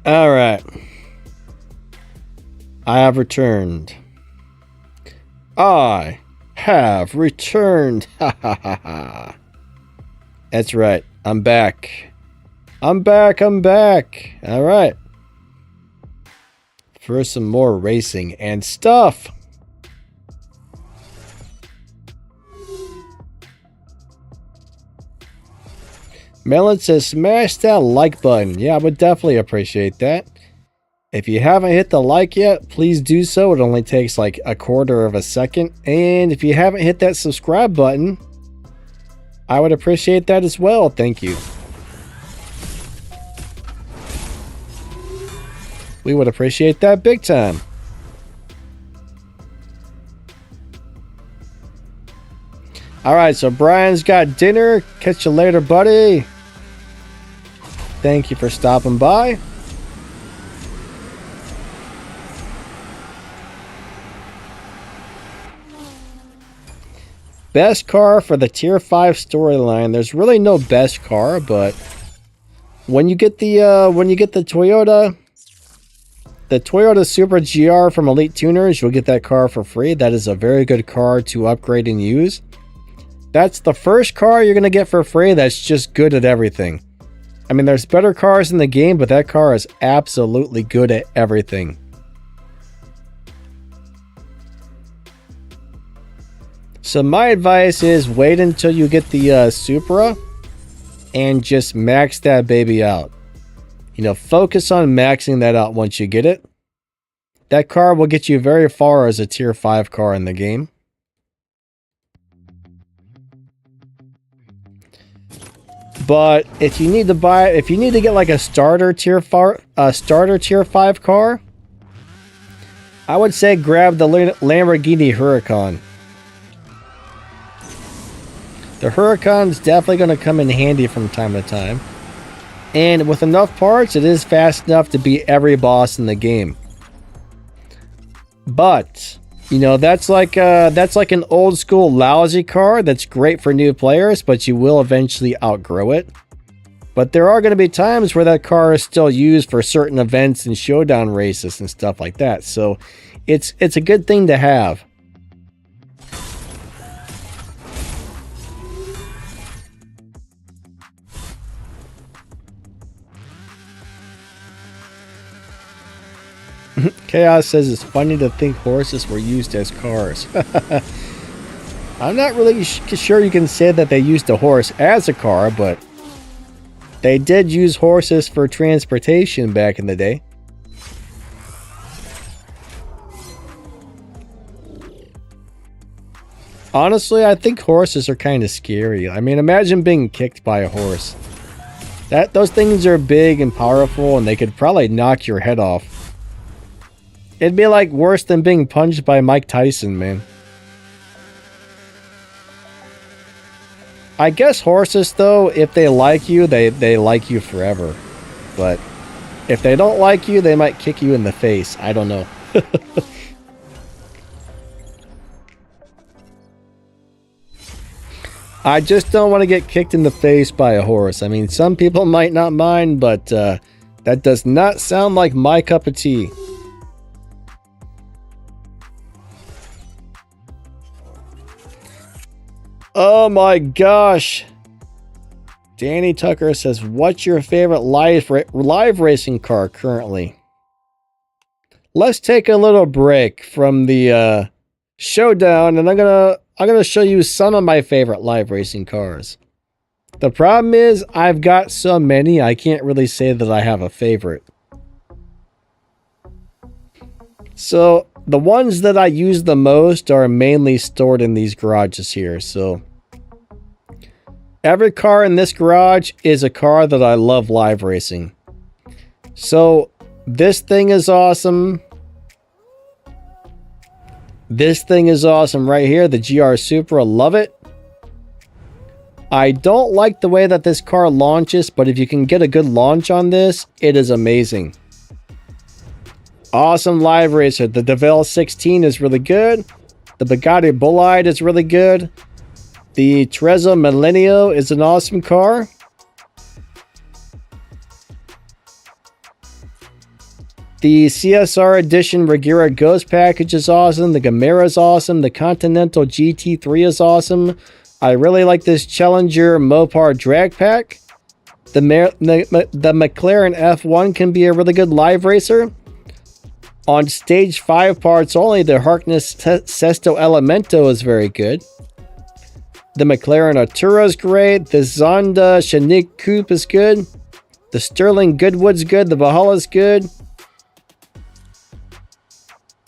Speaker 1: All right. I have returned. I have returned. Ha ha ha ha. That's right. I'm back. I'm back. I'm back. All right. For some more racing and stuff. Melon says, smash that like button. Yeah, I would definitely appreciate that. If you haven't hit the like yet, please do so. It only takes like a quarter of a second. And if you haven't hit that subscribe button, I would appreciate that as well. Thank you. We would appreciate that big time. All right, so Brian's got dinner. Catch you later, buddy. Thank you for stopping by. Best car for the Tier 5 storyline. There's really no best car, but when you get the Toyota Super GR from Elite Tuners, you'll get that car for free. That is a very good car to upgrade and use. That's the first car you're going to get for free that's just good at everything. I mean, there's better cars in the game, but that car is absolutely good at everything. So my advice is wait until you get the Supra and just max that baby out. You know, focus on maxing that out once you get it. That car will get you very far as a Tier 5 car in the game. But if you need to get like a starter tier 5 car, I would say grab the Lamborghini Huracan. The Huracan's definitely going to come in handy from time to time. And with enough parts, it is fast enough to beat every boss in the game. But, you know, that's like an old school lousy car that's great for new players, but you will eventually outgrow it. But there are going to be times where that car is still used for certain events and showdown races and stuff like that. So it's a good thing to have. Chaos says it's funny to think horses were used as cars. I'm not really sure you can say that they used a horse as a car, but they did use horses for transportation back in the day. Honestly, I think horses are kind of scary. I mean, imagine being kicked by a horse. Those things are big and powerful, and they could probably knock your head off. It'd be like worse than being punched by Mike Tyson, man. I guess horses, though, if they like you, they like you forever. But if they don't like you, they might kick you in the face. I don't know. I just don't want to get kicked in the face by a horse. I mean, some people might not mind, but that does not sound like my cup of tea. Oh my gosh. Danny Tucker says, what's your favorite live racing car currently? Let's take a little break from the Showdown, and I'm gonna show you some of my favorite live racing cars. The problem is I've got so many, I can't really say that I have a favorite. So the ones that I use the most are mainly stored in these garages here. So every car in this garage is a car that I love live racing. So this thing is awesome. This thing is awesome right here. The GR Supra, love it. I don't like the way that this car launches, but if you can get a good launch on this, it is amazing. Awesome live racer. The DeVille 16 is really good. The Bugatti Bolide is really good. The Trezza Millennio is an awesome car. The CSR Edition Regura Ghost Package is awesome. The Gamera is awesome. The Continental GT3 is awesome. I really like this Challenger Mopar Drag Pack. The McLaren F1 can be a really good live racer. On stage 5 parts only, the Harkness Sesto Elemento is very good. The McLaren Artura is great. The Zonda Chinook Coupe is good. The Sterling Goodwood's good. The Valhalla's good.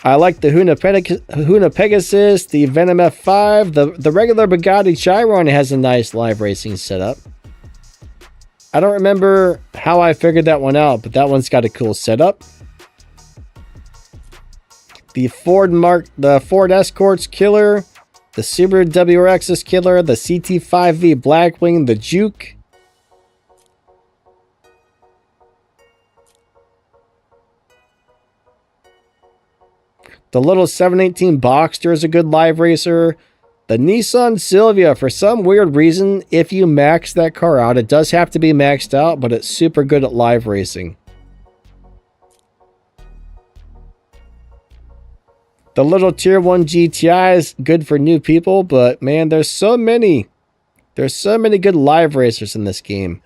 Speaker 1: I like the Huna Pegasus, the Venom F5. The regular Bugatti Chiron has a nice live racing setup. I don't remember how I figured that one out, but that one's got a cool setup. The Ford Escort's killer. The Subaru WRX is killer. The CT5V Blackwing. The Juke. The little 718 Boxster is a good live racer. The Nissan Silvia, for some weird reason, if you max that car out, it does have to be maxed out, but it's super good at live racing. The little Tier 1 GTI is good for new people, but man, there's so many good live racers in this game.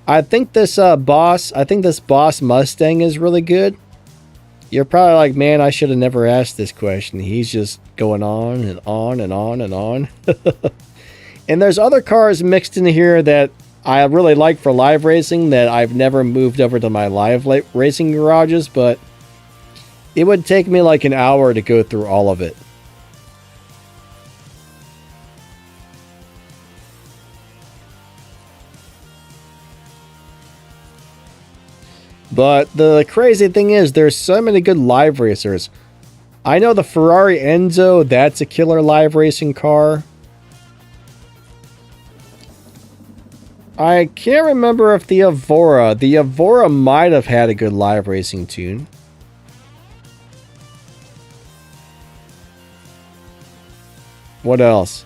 Speaker 1: I think this Boss Mustang is really good. You're probably like, man, I should have never asked this question. He's just going on and on and on and on. And there's other cars mixed in here that I really like for live racing that I've never moved over to my live racing garages, but it would take me like an hour to go through all of it. But the crazy thing is, there's so many good live racers. I know the Ferrari Enzo, that's a killer live racing car. I can't remember if the Evora might have had a good live racing tune. What else?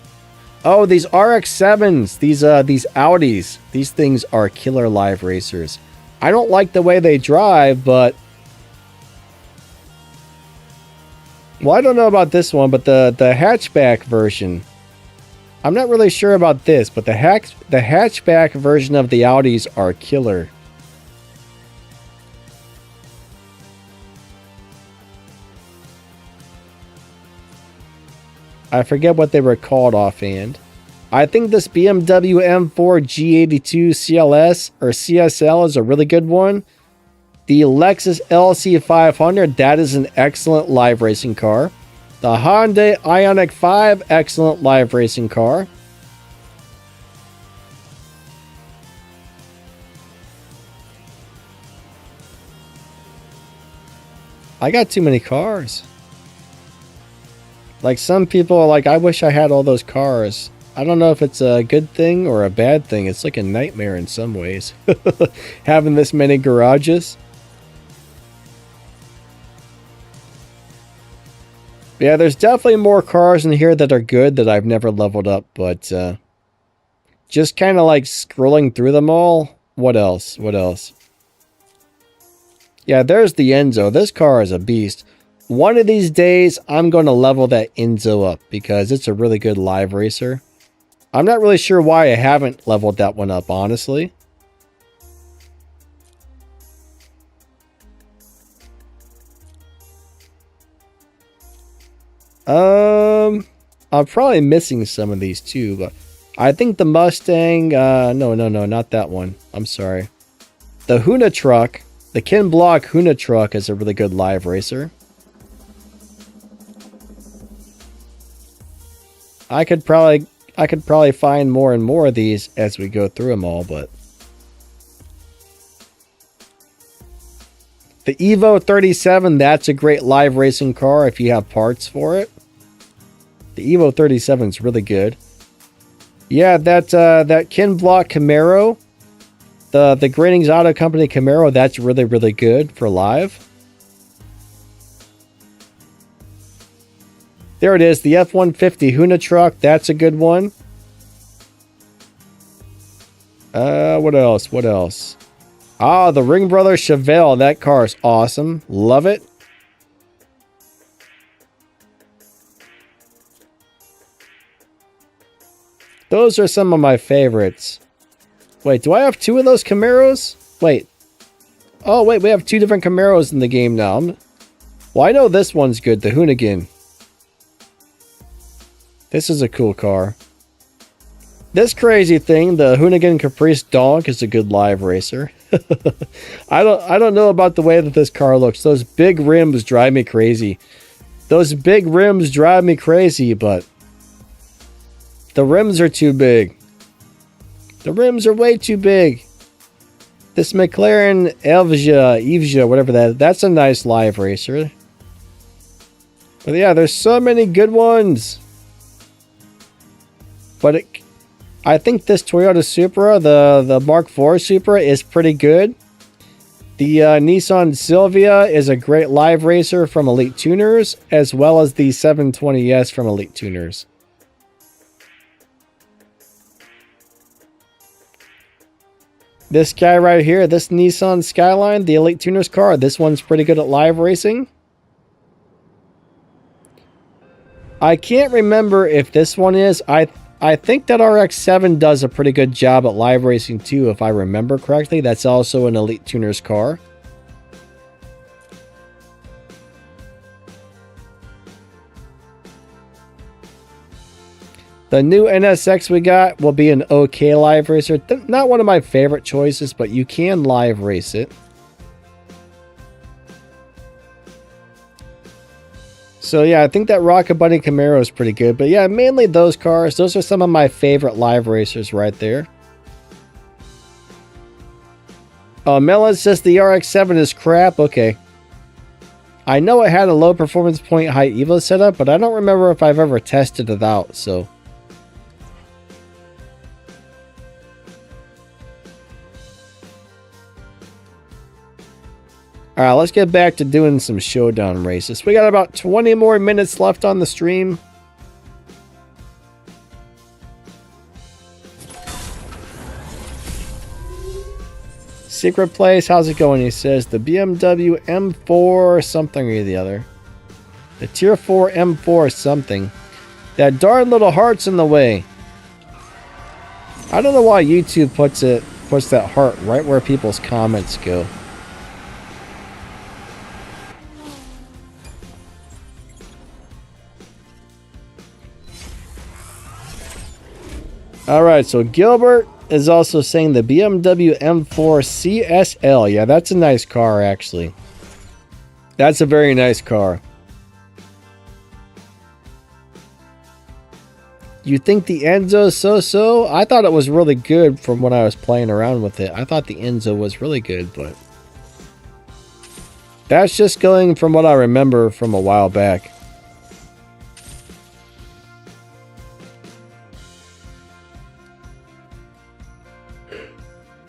Speaker 1: Oh, these RX-7s, these Audis, these things are killer live racers. I don't like the way they drive, but... Well, I don't know about this one, but the hatchback version... I'm not really sure about this, but the hatchback version of the Audis are killer. I forget what they were called offhand. I think this BMW M4 G82 CLS or CSL is a really good one. The Lexus LC500, that is an excellent live racing car. The Hyundai Ioniq 5, excellent live racing car. I got too many cars. Like some people are like, I wish I had all those cars. I don't know if it's a good thing or a bad thing. It's like a nightmare in some ways. Having this many garages. Yeah, there's definitely more cars in here that are good that I've never leveled up. But just kind of like scrolling through them all. What else? What else? Yeah, there's the Enzo. This car is a beast. One of these days, I'm going to level that Enzo up because it's a really good live racer. I'm not really sure why I haven't leveled that one up, honestly. I'm probably missing some of these too, but I think the Mustang, no, not that one. I'm sorry. The Huna truck, the Ken Block Huna truck is a really good live racer. I could probably find more and more of these as we go through them all, but the Evo 37, that's a great live racing car if you have parts for it. The Evo 37 is really good. Yeah, that Ken Block Camaro, the Gradings Auto Company Camaro, that's really, really good for live. There it is, the F-150 Huna truck. That's a good one. What else? What else? Ah, the Ring Brother Chevelle. That car is awesome. Love it. Those are some of my favorites. Wait, do I have two of those Camaros? Wait. Oh, wait, we have two different Camaros in the game now. Well, I know this one's good, the Hoonigan. This is a cool car. This crazy thing, the Hoonigan Caprice Donk, is a good live racer. I don't know about the way that this car looks. Those big rims drive me crazy. Those big rims drive me crazy, but the rims are too big. The rims are way too big. This McLaren Evja, whatever that's a nice live racer. But yeah, there's so many good ones. But I think this Toyota Supra, the Mark IV Supra, is pretty good. The Nissan Silvia is a great live racer from Elite Tuners, as well as the 720S from Elite Tuners. This guy right here, this Nissan Skyline, the Elite Tuners car, this one's pretty good at live racing. I can't remember if this one is. I think that RX-7 does a pretty good job at live racing too, if I remember correctly. That's also an Elite Tuners car. The new NSX we got will be an okay live racer. Not one of my favorite choices, but you can live race it. So yeah, I think that Rocket Bunny Camaro is pretty good. But yeah, mainly those cars. Those are some of my favorite live racers right there. Melon says the RX-7 is crap. Okay. I know it had a low performance point high EVO setup, but I don't remember if I've ever tested it out, so. Alright, let's get back to doing some Showdown races. We got about 20 more minutes left on the stream. Secret Place, how's it going? He says the BMW M4 something or the other. The Tier 4 M4 something. That darn little heart's in the way. I don't know why YouTube puts that heart right where people's comments go. Alright, so Gilbert is also saying the BMW M4 CSL. Yeah, that's a nice car, actually. That's a very nice car. You think the Enzo is so-so? I thought it was really good from when I was playing around with it. I thought the Enzo was really good, but that's just going from what I remember from a while back.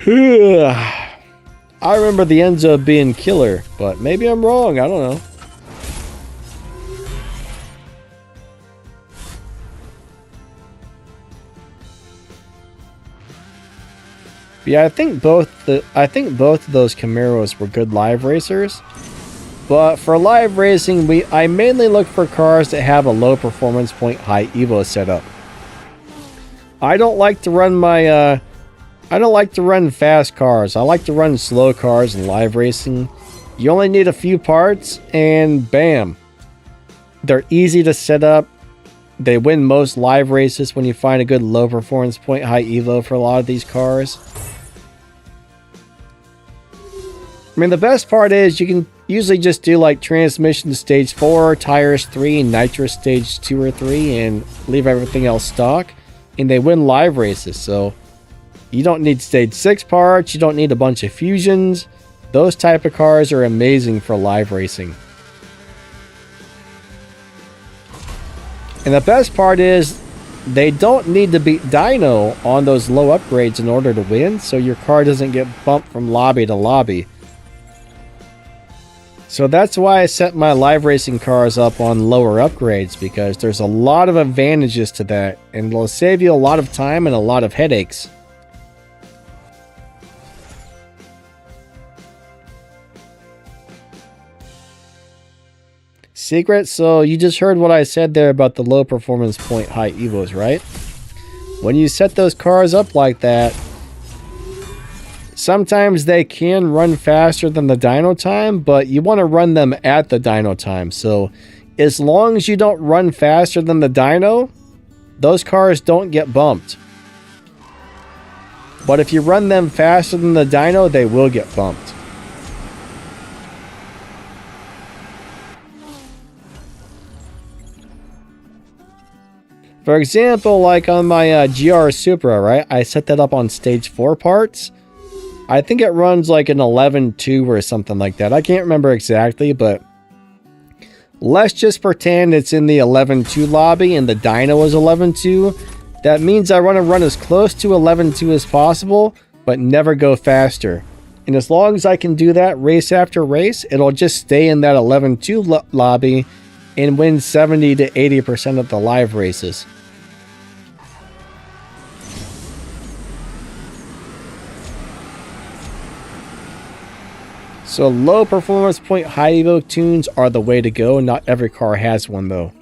Speaker 1: I remember the Enzo being killer, but maybe I'm wrong. I don't know. Yeah, I think both of those Camaros were good live racers. But for live racing, I mainly look for cars that have a low performance point high EVO setup. I don't like to run fast cars. I like to run slow cars in live racing. You only need a few parts and bam. They're easy to set up. They win most live races when you find a good low performance point high EVO for a lot of these cars. I mean, the best part is you can usually just do like transmission stage 4, tires 3, and nitro stage 2 or 3 and leave everything else stock. And they win live races, so you don't need stage 6 parts, you don't need a bunch of fusions. Those type of cars are amazing for live racing. And the best part is they don't need to beat dyno on those low upgrades in order to win, so your car doesn't get bumped from lobby to lobby. So that's why I set my live racing cars up on lower upgrades, because there's a lot of advantages to that, and it'll save you a lot of time and a lot of headaches. Secret? So you just heard what I said there about the low performance point high evos, right? When you set those cars up like that, sometimes they can run faster than the dyno time, but you want to run them at the dyno time. So as long as you don't run faster than the dyno, those cars don't get bumped. But if you run them faster than the dyno, they will get bumped. For example, like on my GR Supra, right? I set that up on stage 4 parts. I think it runs like an 11.2 or something like that. I can't remember exactly, but let's just pretend it's in the 11.2 lobby and the dyno is 11.2. That means I want to run as close to 11.2 as possible, but never go faster. And as long as I can do that race after race, it'll just stay in that 11.2 lobby and win 70 to 80% of the live races. So low performance point high evo tunes are the way to go. Not every car has one though.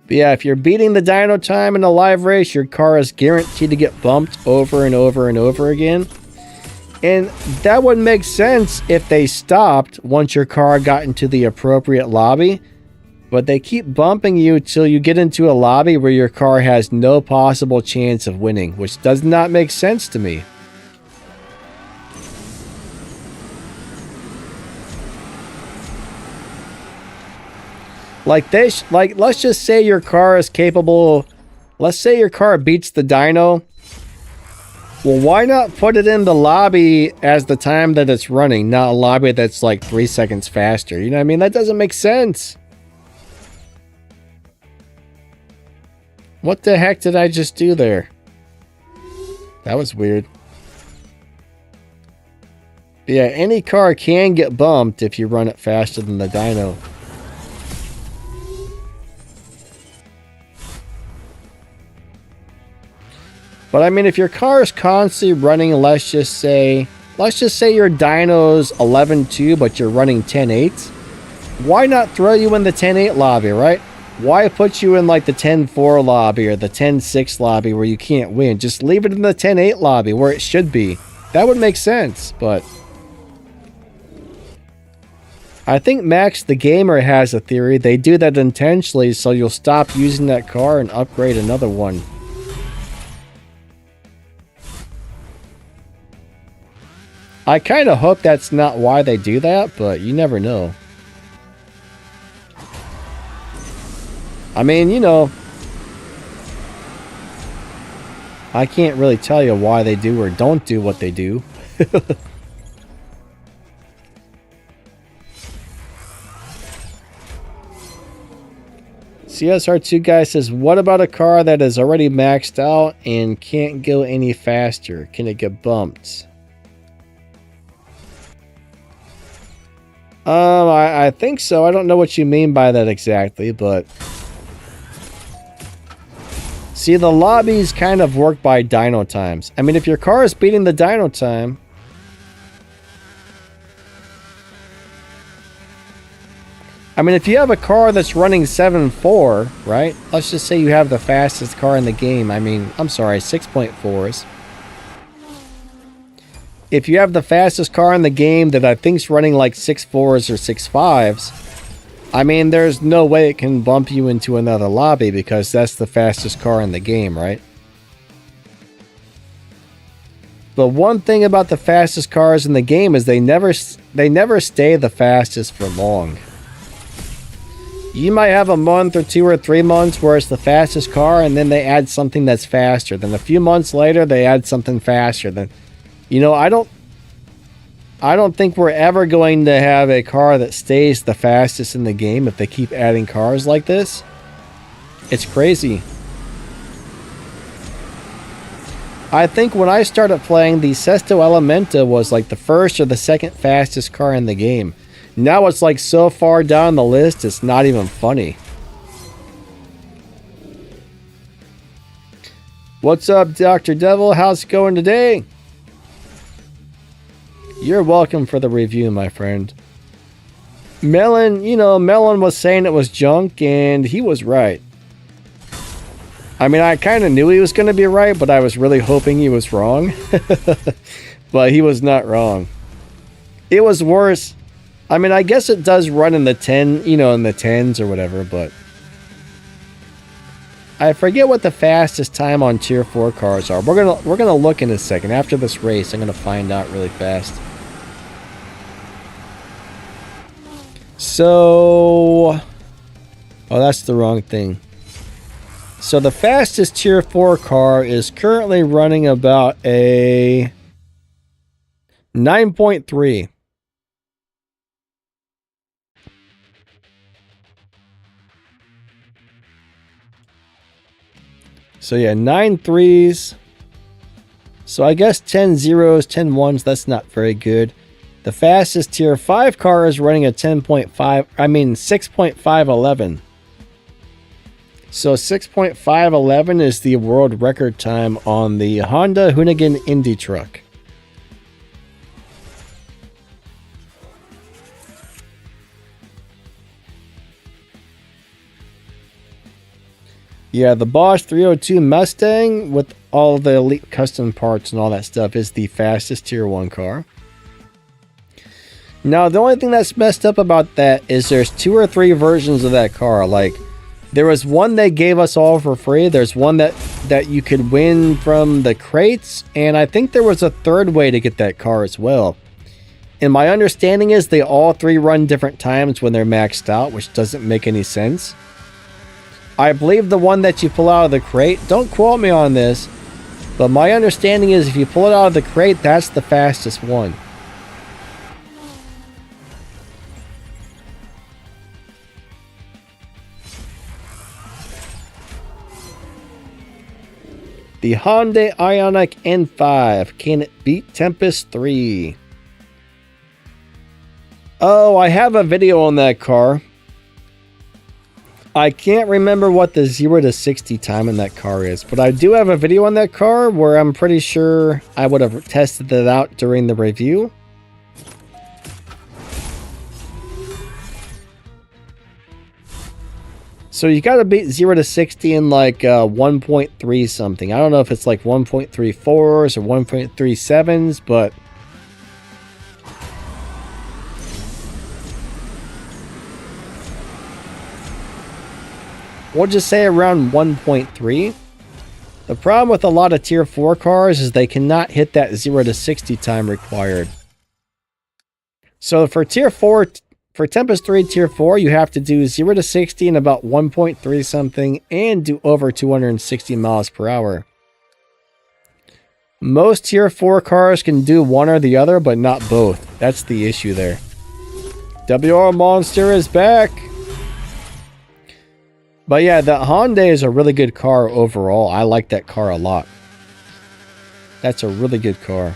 Speaker 1: But yeah, if you're beating the dyno time in a live race, your car is guaranteed to get bumped over and over and over again. And that would make sense if they stopped once your car got into the appropriate lobby. But they keep bumping you till you get into a lobby where your car has no possible chance of winning, which does not make sense to me. Like let's just say your car is capable. Let's say your car beats the dyno. Well, why not put it in the lobby as the time that it's running, not a lobby that's like 3 seconds faster? You know what I mean? That doesn't make sense. What the heck did I just do there? That was weird. Yeah, any car can get bumped if you run it faster than the dyno. But I mean, if your car is constantly running, let's just say your dyno's 11.2, but you're running 10.8, why not throw you in the 10.8 lobby, right? Why put you in like the 10.4 lobby or the 10.6 lobby where you can't win? Just leave it in the 10.8 lobby where it should be. That would make sense, but I think Max the Gamer has a theory. They do that intentionally so you'll stop using that car and upgrade another one. I kind of hope that's not why they do that, but you never know. I mean, you know, I can't really tell you why they do or don't do what they do. CSR2 guy says, what about a car that is already maxed out and can't go any faster? Can it get bumped? I think so. I don't know what you mean by that exactly, but see, the lobbies kind of work by dyno times. I mean, if your car is beating the dyno time, I mean, if you have a car that's running 7.4, right? Let's just say you have the fastest car in the game. I mean, I'm sorry, 6.4s. If you have the fastest car in the game that I think's running like 6.4s or 6.5s, I mean, there's no way it can bump you into another lobby because that's the fastest car in the game, right? But one thing about the fastest cars in the game is they never stay the fastest for long. You might have a month or 2 or 3 months where it's the fastest car, and then they add something that's faster. Then a few months later, they add something faster. Then, you know, I don't think we're ever going to have a car that stays the fastest in the game if they keep adding cars like this. It's crazy. I think when I started playing, the Sesto Elementa was like the first or the second fastest car in the game. Now it's like so far down the list, it's not even funny. What's up, Dr. Devil? How's it going today? You're welcome for the review, my friend. Melon, you know, Melon was saying it was junk, and he was right. I mean, I kind of knew he was going to be right, but I was really hoping he was wrong. But he was not wrong. It was worse. I mean, I guess it does run in the 10, you know, in the 10s or whatever, but I forget what the fastest time on tier 4 cars are. We're gonna look in a second. After this race, I'm gonna find out really fast. So, oh, that's the wrong thing. So the fastest tier 4 car is currently running about a 9.3. So yeah, 9 3s. So I guess 10 zeros, 10 1s, that's not very good. The fastest tier 5 car is running a 6.511. So 6.511 is the world record time on the Honda Hoonigan Indy truck. Yeah, the Bosch 302 Mustang with all the elite custom parts and all that stuff is the fastest tier 1 car. Now, the only thing that's messed up about that is there's 2 or 3 versions of that car. Like, there was one they gave us all for free. There's one that you could win from the crates. And I think there was a third way to get that car as well. And my understanding is they all 3 run different times when they're maxed out, which doesn't make any sense. I believe the one that you pull out of the crate, don't quote me on this, but my understanding is if you pull it out of the crate, that's the fastest one. The Hyundai Ioniq N5, can it beat Tempest 3? Oh, I have a video on that car. I can't remember what the 0 to 60 time in that car is, but I do have a video on that car where I'm pretty sure I would have tested it out during the review. So you gotta beat 0 to 60 in like 1.3 something. I don't know if it's like 1.34s or 1.37s, but we'll just say around 1.3. The problem with a lot of tier 4 cars is they cannot hit that 0 to 60 time required. So for tier 4, for Tempest 3 tier 4, you have to do 0 to 60 in about 1.3 something and do over 260 miles per hour. Most tier 4 cars can do one or the other, but not both. That's the issue there. WR Monster is back. But yeah, the Hyundai is a really good car overall. I like that car a lot. That's a really good car.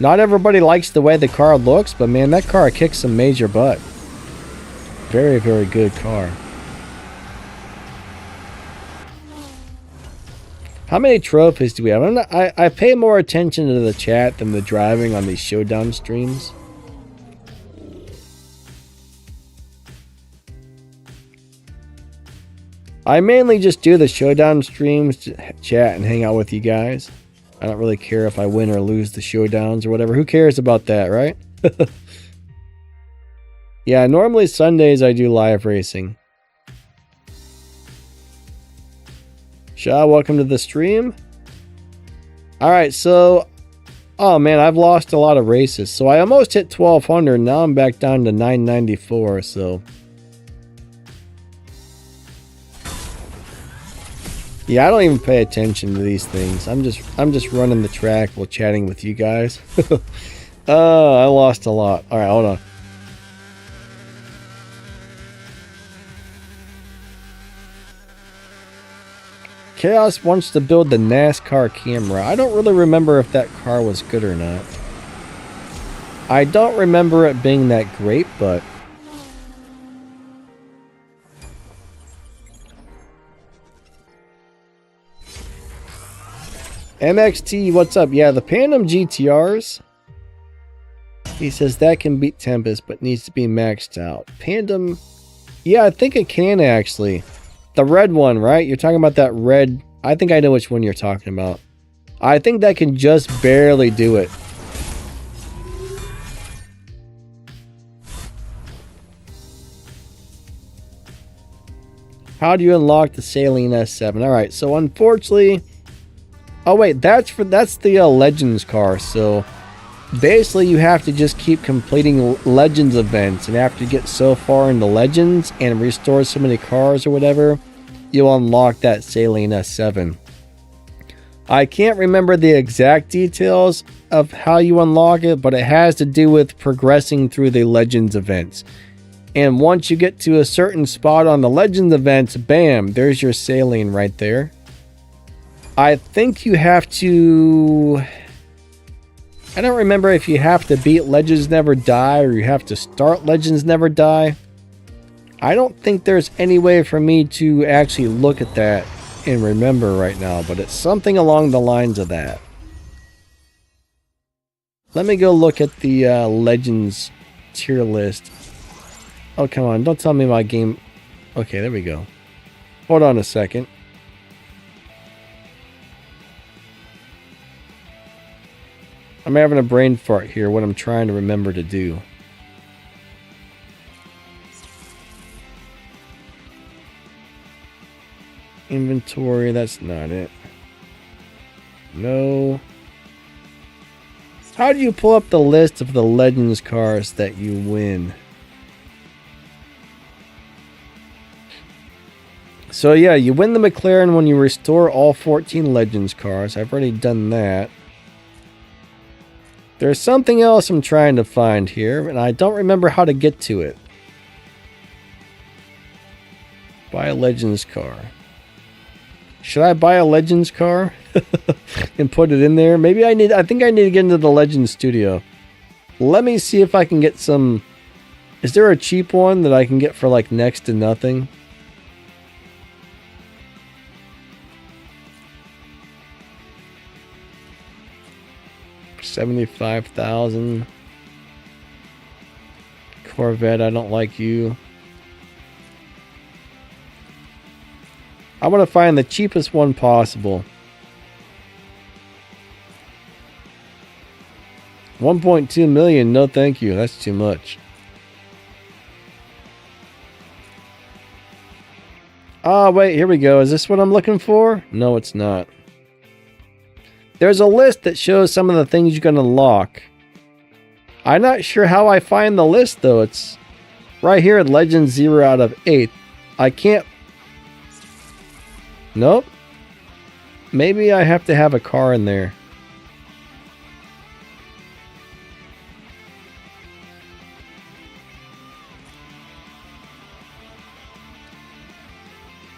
Speaker 1: Not everybody likes the way the car looks, but man, that car kicks some major butt. Very, very good car. How many trophies do we have? I pay more attention to the chat than the driving on these Showdown streams. I mainly just do the Showdown streams to chat and hang out with you guys. I don't really care if I win or lose the Showdowns or whatever. Who cares about that, right? Yeah, normally Sundays I do live racing. Shaw, welcome to the stream. Alright, so... oh man, I've lost a lot of races. So I almost hit 1200. Now I'm back down to 994, so... yeah, I don't even pay attention to these things. I'm just running the track while chatting with you guys. I lost a lot. Alright, hold on. Chaos wants to build the NASCAR camera. I don't really remember if that car was good or not. I don't remember it being that great, but... MXT, what's up? Yeah, the Pandem GTRs. He says that can beat Tempest, but needs to be maxed out. Pandem, yeah, I think it can actually. The red one, right? You're talking about that red. I think I know which one you're talking about. I think that can just barely do it. How do you unlock the Saline S7? All right, so unfortunately, oh wait, that's the Legends car. So basically, you have to just keep completing Legends events, and after you get so far into Legends and restore so many cars or whatever, you'll unlock that Saline S7. I can't remember the exact details of how you unlock it, but it has to do with progressing through the Legends events. And once you get to a certain spot on the Legends events, bam, there's your Saline right there. I think you have to... I don't remember if you have to beat Legends Never Die or you have to start Legends Never Die. I don't think there's any way for me to actually look at that and remember right now, but it's something along the lines of that. Let me go look at the Legends tier list. Oh, come on. Don't tell me my game... Okay, there we go. Hold on a second. I'm having a brain fart here, what I'm trying to remember to do. Inventory, that's not it. No. How do you pull up the list of the Legends cars that you win? So yeah, you win the McLaren when you restore all 14 Legends cars. I've already done that. There's something else I'm trying to find here, and I don't remember how to get to it. Buy a Legends car. Should I buy a Legends car and put it in there? Maybe I think I need to get into the Legends studio. Let me see if I can get some... Is there a cheap one that I can get for like next to nothing? $75,000. Corvette, I don't like you. I want to find the cheapest one possible. 1.2 million, no thank you, that's too much. Oh wait, here we go. Is this what I'm looking for? No, it's not. There's a list that shows some of the things you can unlock. I'm not sure how I find the list though. It's right here at Legend 0 out of 8. I can't... Nope. Maybe I have to have a car in there.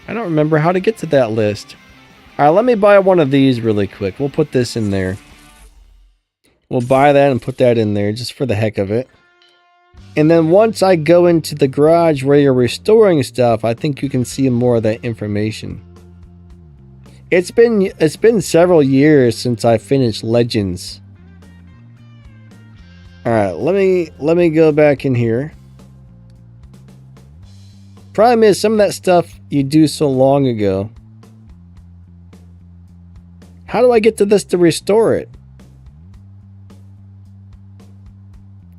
Speaker 1: I don't remember how to get to that list. Alright, let me buy one of these really quick. We'll put this in there. We'll buy that and put that in there just for the heck of it. And then once I go into the garage where you're restoring stuff, I think you can see more of that information. It's been several years since I finished Legends. Alright, let me go back in here. Problem is, some of that stuff you do so long ago. How do I get to this to restore it?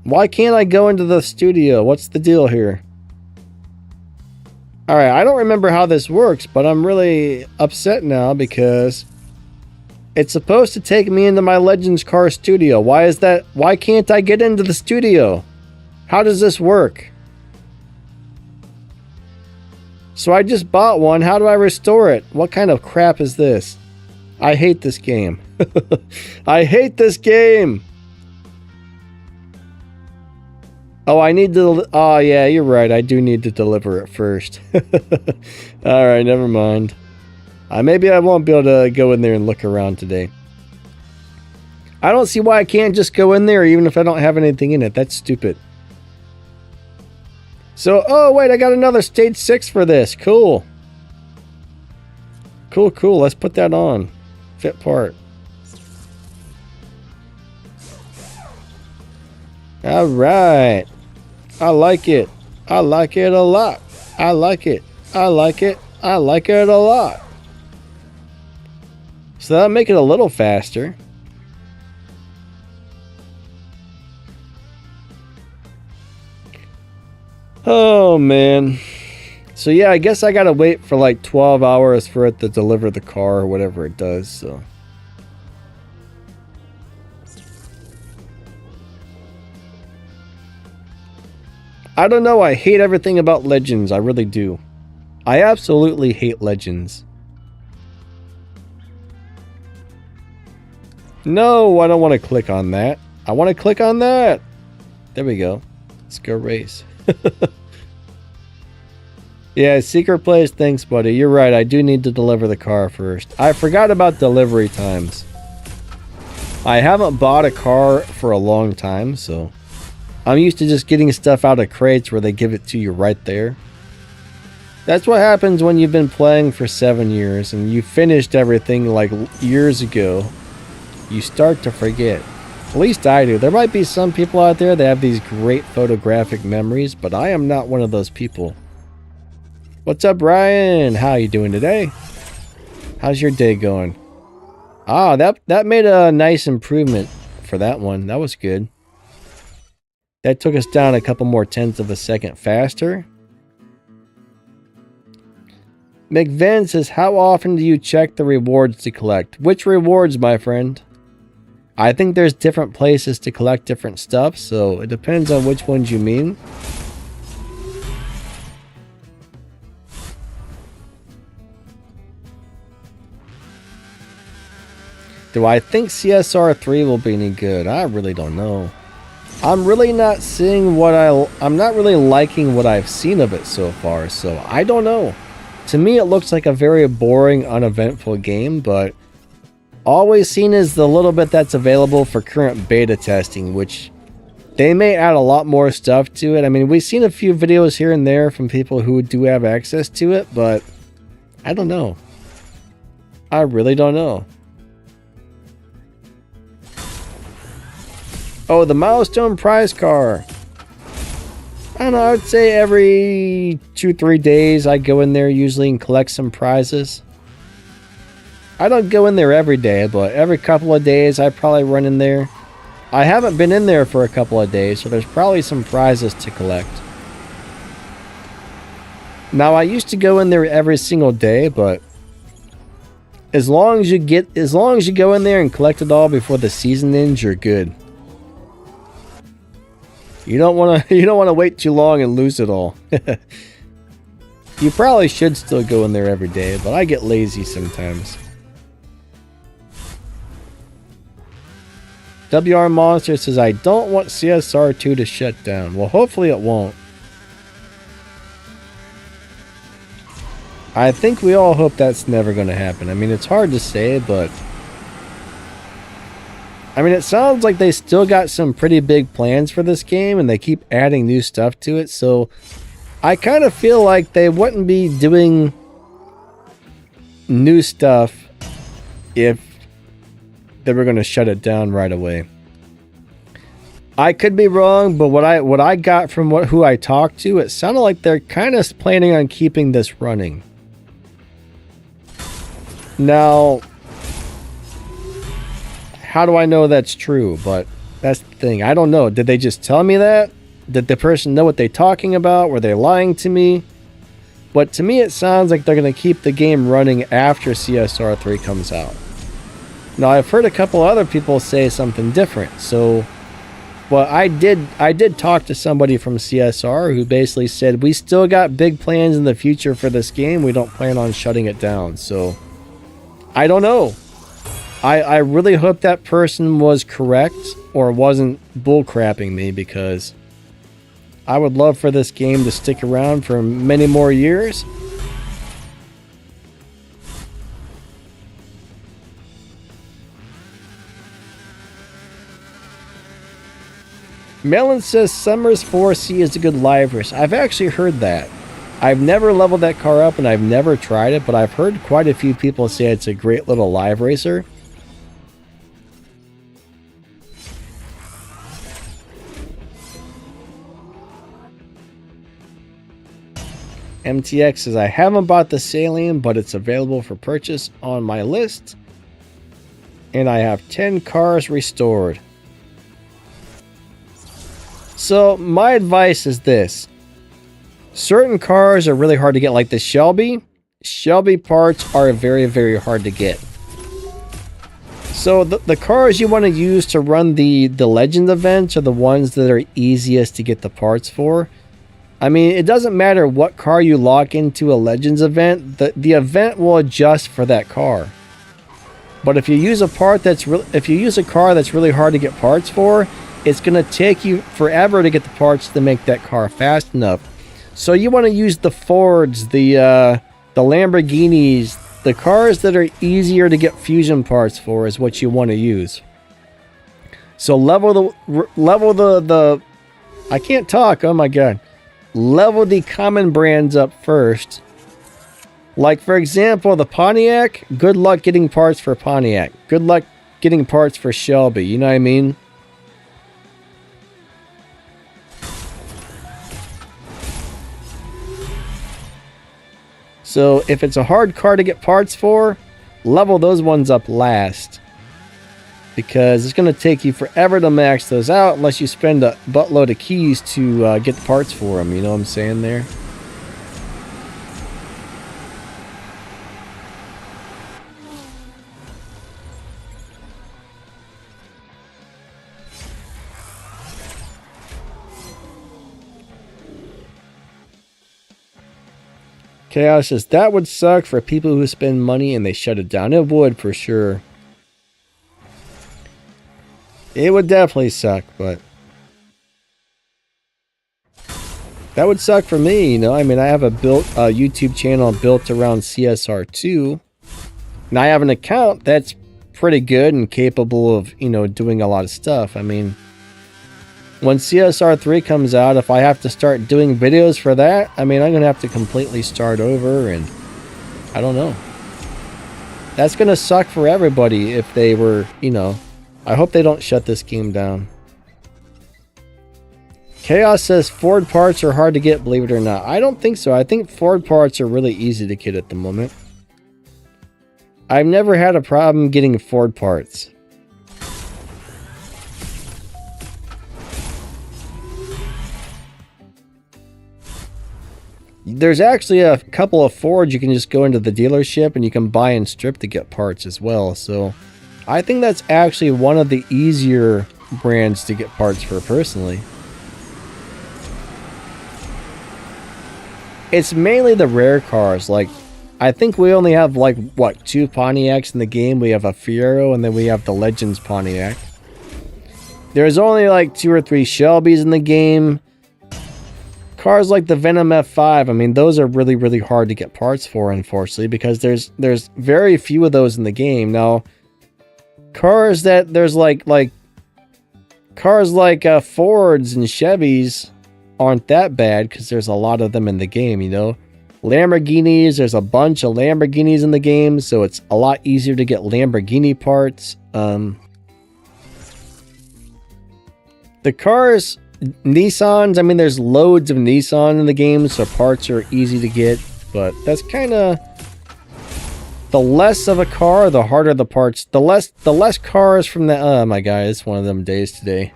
Speaker 1: Why can't I go into the studio? What's the deal here? Alright, I don't remember how this works, but I'm really upset now because it's supposed to take me into my Legends car studio. Why is that? Why can't I get into the studio? How does this work? So I just bought one. How do I restore it? What kind of crap is this? I hate this game. I hate this game. Oh, I need to... Oh, yeah, you're right. I do need to deliver it first. Alright, never mind. Maybe I won't be able to go in there and look around today. I don't see why I can't just go in there even if I don't have anything in it. That's stupid. So, oh, wait, I got another stage 6 for this. Cool. Cool, cool. Let's put that on. Fit part. All right. I like it. I like it a lot. I like it. I like it. I like it a lot. So that'll make it a little faster. Oh, man. So yeah, I guess I gotta wait for like 12 hours for it to deliver the car or whatever it does, so. I don't know, I hate everything about Legends, I really do. I absolutely hate Legends. No, I don't want to click on that. I want to click on that. There we go. Let's go race. Yeah, secret place. Thanks, buddy. You're right. I do need to deliver the car first. I forgot about delivery times. I haven't bought a car for a long time, so I'm used to just getting stuff out of crates where they give it to you right there. That's what happens when you've been playing for 7 years and you finished everything like years ago. You start to forget. At least I do. There might be some people out there that have these great photographic memories, but I am not one of those people. What's up, Ryan? How you doing today? How's your day going? Ah, that made a nice improvement for that one. That was good. That took us down a couple more tenths of a second faster. McVen says, how often do you check the rewards to collect? Which rewards, my friend? I think there's different places to collect different stuff, so it depends on which ones you mean. Do I think CSR2 will be any good? I really don't know. I'm really not seeing what I'm not really liking what I've seen of it so far, so I don't know. To me, it looks like a very boring, uneventful game, but all we've seen is the little bit that's available for current beta testing, which they may add a lot more stuff to it. I mean, we've seen a few videos here and there from people who do have access to it, but I don't know. I really don't know. Oh, the milestone prize car. I don't know, I would say every 2-3 days I go in there usually and collect some prizes. I don't go in there every day, but every couple of days I probably run in there. I haven't been in there for a couple of days, so there's probably some prizes to collect. Now, I used to go in there every single day, but as long as you go in there and collect it all before the season ends, you're good. You don't want to wait too long and lose it all. You probably should still go in there every day, but I get lazy sometimes. WR Monster says, I don't want CSR2 to shut down. Well, hopefully it won't. I think we all hope that's never going to happen. I mean, it's hard to say, but I mean, it sounds like they still got some pretty big plans for this game, and they keep adding new stuff to it, so I kind of feel like they wouldn't be doing new stuff if they were going to shut it down right away. I could be wrong, but what I got from who I talked to, it sounded like they're kind of planning on keeping this running. Now, how do I know that's true? But that's the thing. I don't know. Did they just tell me that? Did the person know what they're talking about? Were they lying to me? But to me, it sounds like they're going to keep the game running after CSR3 comes out. Now, I've heard a couple other people say something different. So, well, I did talk to somebody from CSR who basically said, we still got big plans in the future for this game. We don't plan on shutting it down. So, I don't know. I really hope that person was correct or wasn't bullcrapping me, because I would love for this game to stick around for many more years. Melon says Summers 4C is a good live race. I've actually heard that. I've never leveled that car up and I've never tried it, but I've heard quite a few people say it's a great little live racer. MTX says, I haven't bought the Salient, but it's available for purchase on my list. And I have 10 cars restored. So my advice is this. Certain cars are really hard to get, like the Shelby. Shelby parts are very, very hard to get. So the cars you want to use to run the Legends events are the ones that are easiest to get the parts for. I mean, it doesn't matter what car you lock into a Legends event, the event will adjust for that car. But if you use a car that's really hard to get parts for, it's going to take you forever to get the parts to make that car fast enough. So you want to use the Fords, the Lamborghinis, the cars that are easier to get fusion parts for is what you want to use. So level the I can't talk, oh my god. Level the common brands up first. Like for example, the Pontiac, good luck getting parts for Pontiac. Good luck getting parts for Shelby, you know what I mean? So if it's a hard car to get parts for, level those ones up last. Because it's going to take you forever to max those out unless you spend a buttload of keys to get the parts for them. You know what I'm saying there? Chaos says, that would suck for people who spend money and they shut it down. It would for sure. It would definitely suck, but that would suck for me, you know. I mean, I have a YouTube channel built around CSR2. And I have an account that's pretty good and capable of, you know, doing a lot of stuff. I mean, when CSR3 comes out, if I have to start doing videos for that, I mean, I'm going to have to completely start over, and I don't know. That's going to suck for everybody if they were, you know. I hope they don't shut this game down. Chaos says Ford parts are hard to get, believe it or not. I don't think so. I think Ford parts are really easy to get at the moment. I've never had a problem getting Ford parts. There's actually a couple of Fords you can just go into the dealership and you can buy and strip to get parts as well. So I think that's actually one of the easier brands to get parts for personally. It's mainly the rare cars. Like, I think we only have like, what, 2 Pontiacs in the game. We have a Fiero and then we have the Legends Pontiac. There's only like 2 or 3 Shelbys in the game. Cars like the Venom F5, I mean, those are really, really hard to get parts for, unfortunately, because there's very few of those in the game. Now, cars that there's cars like Fords and Chevys aren't that bad because there's a lot of them in the game, you know. Lamborghinis, there's a bunch of Lamborghinis in the game, so it's a lot easier to get Lamborghini parts. The cars, Nissans, I mean, there's loads of Nissan in the game, so parts are easy to get, but that's kind of, the less of a car, the harder the parts. The less cars from the, oh my god, it's one of them days today.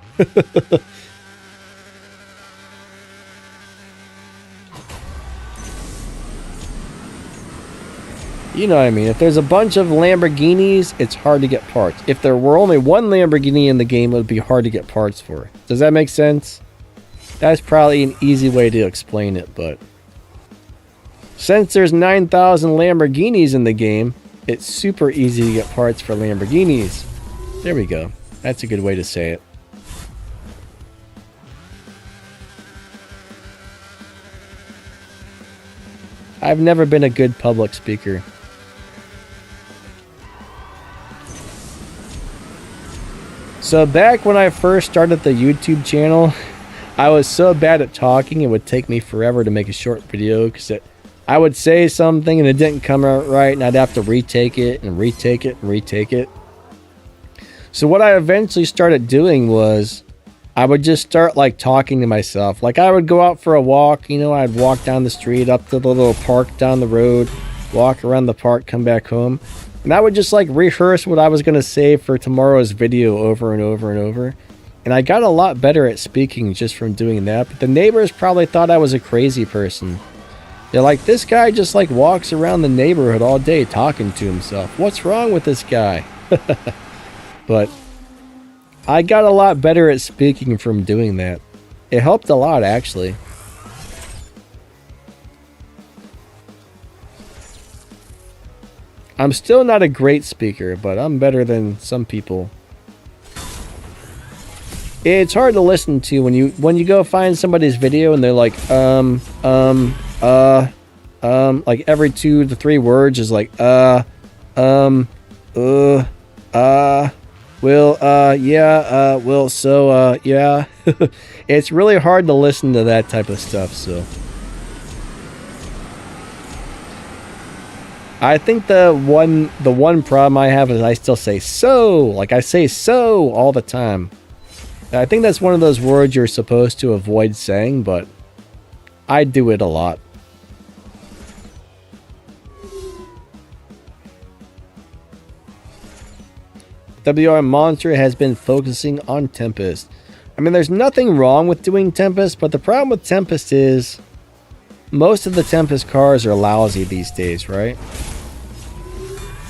Speaker 1: You know what I mean? If there's a bunch of Lamborghinis, it's hard to get parts. If there were only one Lamborghini in the game, it would be hard to get parts for. Does that make sense? That's probably an easy way to explain it, but since there's 9,000 Lamborghinis in the game, it's super easy to get parts for Lamborghinis. There we go. That's a good way to say it. I've never been a good public speaker. So back when I first started the YouTube channel, I was so bad at talking it would take me forever to make a short video because I would say something and it didn't come out right and I'd have to retake it and retake it and retake it. So what I eventually started doing was I would just start like talking to myself. Like I would go out for a walk, you know, I'd walk down the street up to the little park down the road, walk around the park, come back home. And I would just like rehearse what I was going to say for tomorrow's video over and over and over. And I got a lot better at speaking just from doing that. But the neighbors probably thought I was a crazy person. They're like, this guy just like walks around the neighborhood all day talking to himself. What's wrong with this guy? But I got a lot better at speaking from doing that. It helped a lot, actually. I'm still not a great speaker, but I'm better than some people. It's hard to listen to when you go find somebody's video and they're like, like every 2 to 3 words is like, yeah, so, yeah. It's really hard to listen to that type of stuff, so. I think the one problem I have is I still say so. Like I say so all the time. I think that's one of those words you're supposed to avoid saying, but I do it a lot. WR Monster has been focusing on Tempest. I mean, there's nothing wrong with doing Tempest, but the problem with Tempest is most of the Tempest cars are lousy these days, right?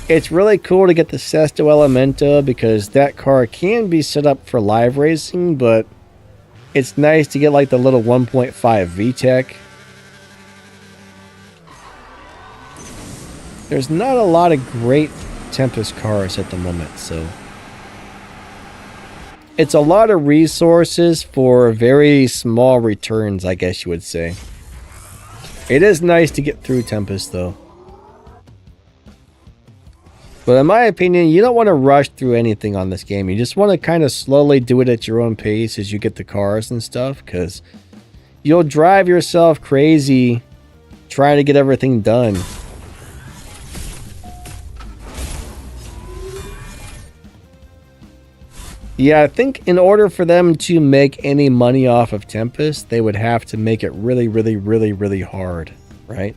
Speaker 1: It's really cool to get the Sesto Elemento because that car can be set up for live racing, but it's nice to get like the little 1.5 VTEC. There's not a lot of great Tempest cars at the moment, so it's a lot of resources for very small returns, I guess you would say. It is nice to get through Tempest, though. But in my opinion, you don't want to rush through anything on this game. You just want to kind of slowly do it at your own pace as you get the cars and stuff, because you'll drive yourself crazy trying to get everything done. Yeah, I think in order for them to make any money off of Tempest, they would have to make it really, really, really, really hard, right?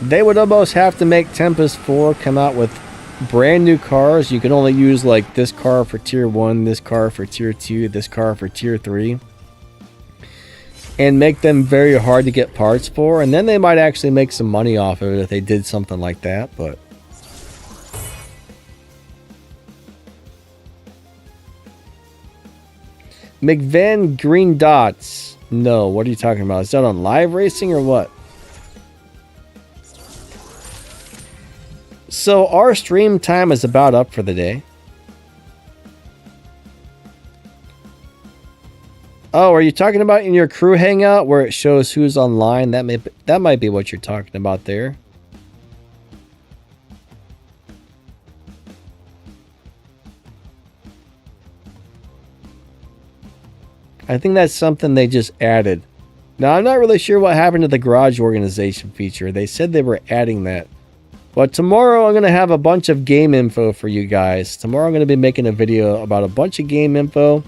Speaker 1: They would almost have to make Tempest 4 come out with brand new cars. You can only use like this car for tier 1, this car for tier 2, this car for tier 3. And make them very hard to get parts for. And then they might actually make some money off of it if they did something like that. But McVan Green Dots. No, what are you talking about? Is that on live racing or what? So our stream time is about up for the day. Oh, are you talking about in your crew hangout where it shows who's online? That might be what you're talking about there. I think that's something they just added. Now, I'm not really sure what happened to the garage organization feature. They said they were adding that. But tomorrow I'm going to have a bunch of game info for you guys. Tomorrow I'm going to be making a video about a bunch of game info.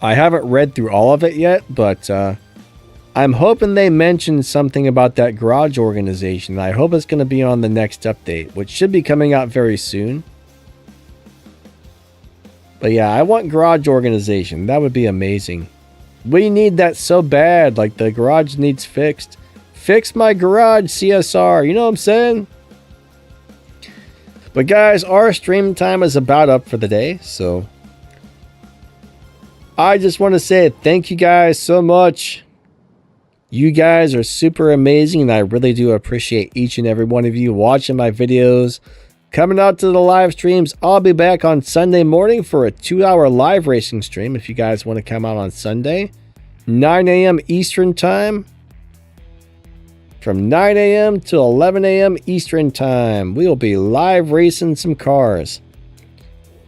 Speaker 1: I haven't read through all of it yet, but I'm hoping they mention something about that garage organization. I hope it's going to be on the next update, which should be coming out very soon. But yeah, I want garage organization. That would be amazing. We need that so bad. Like the garage needs fixed. Fix my garage, CSR. You know what I'm saying? But guys, our stream time is about up for the day, so I just want to say thank you guys so much. You guys are super amazing, and I really do appreciate each and every one of you watching my videos, coming out to the live streams. I'll be back on Sunday morning for a 2-hour live racing stream if you guys want to come out on Sunday, 9 a.m. Eastern time. From 9 a.m. to 11 a.m. Eastern time, we will be live racing some cars.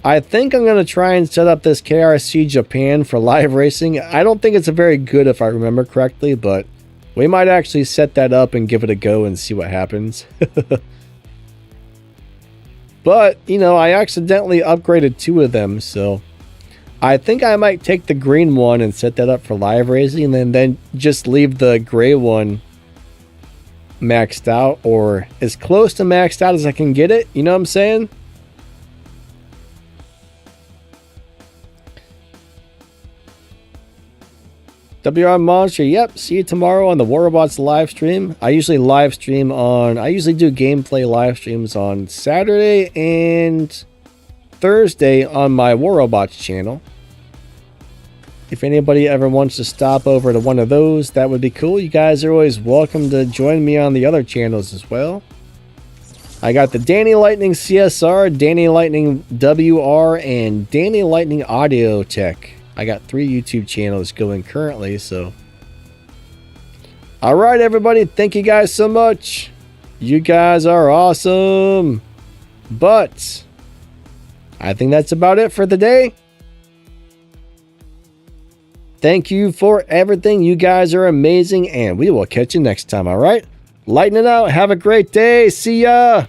Speaker 1: I think I'm going to try and set up this KRC Japan for live racing. I don't think it's very good if I remember correctly, but we might actually set that up and give it a go and see what happens. But, you know, I accidentally upgraded 2 of them, so I think I might take the green one and set that up for live raising, and then just leave the gray one maxed out, or as close to maxed out as I can get it. You know what I'm saying? WR Monster, yep, see you tomorrow on the War Robots live stream. I usually do gameplay live streams on Saturday and Thursday on my War Robots channel. If anybody ever wants to stop over to one of those, that would be cool. You guys are always welcome to join me on the other channels as well. I got the Danny Lightning CSR, Danny Lightning WR, and Danny Lightning Audio Tech. I got 3 YouTube channels going currently, so. All right, everybody. Thank you guys so much. You guys are awesome. But I think that's about it for the day. Thank you for everything. You guys are amazing, and we will catch you next time, all right? Lightning out. Have a great day. See ya.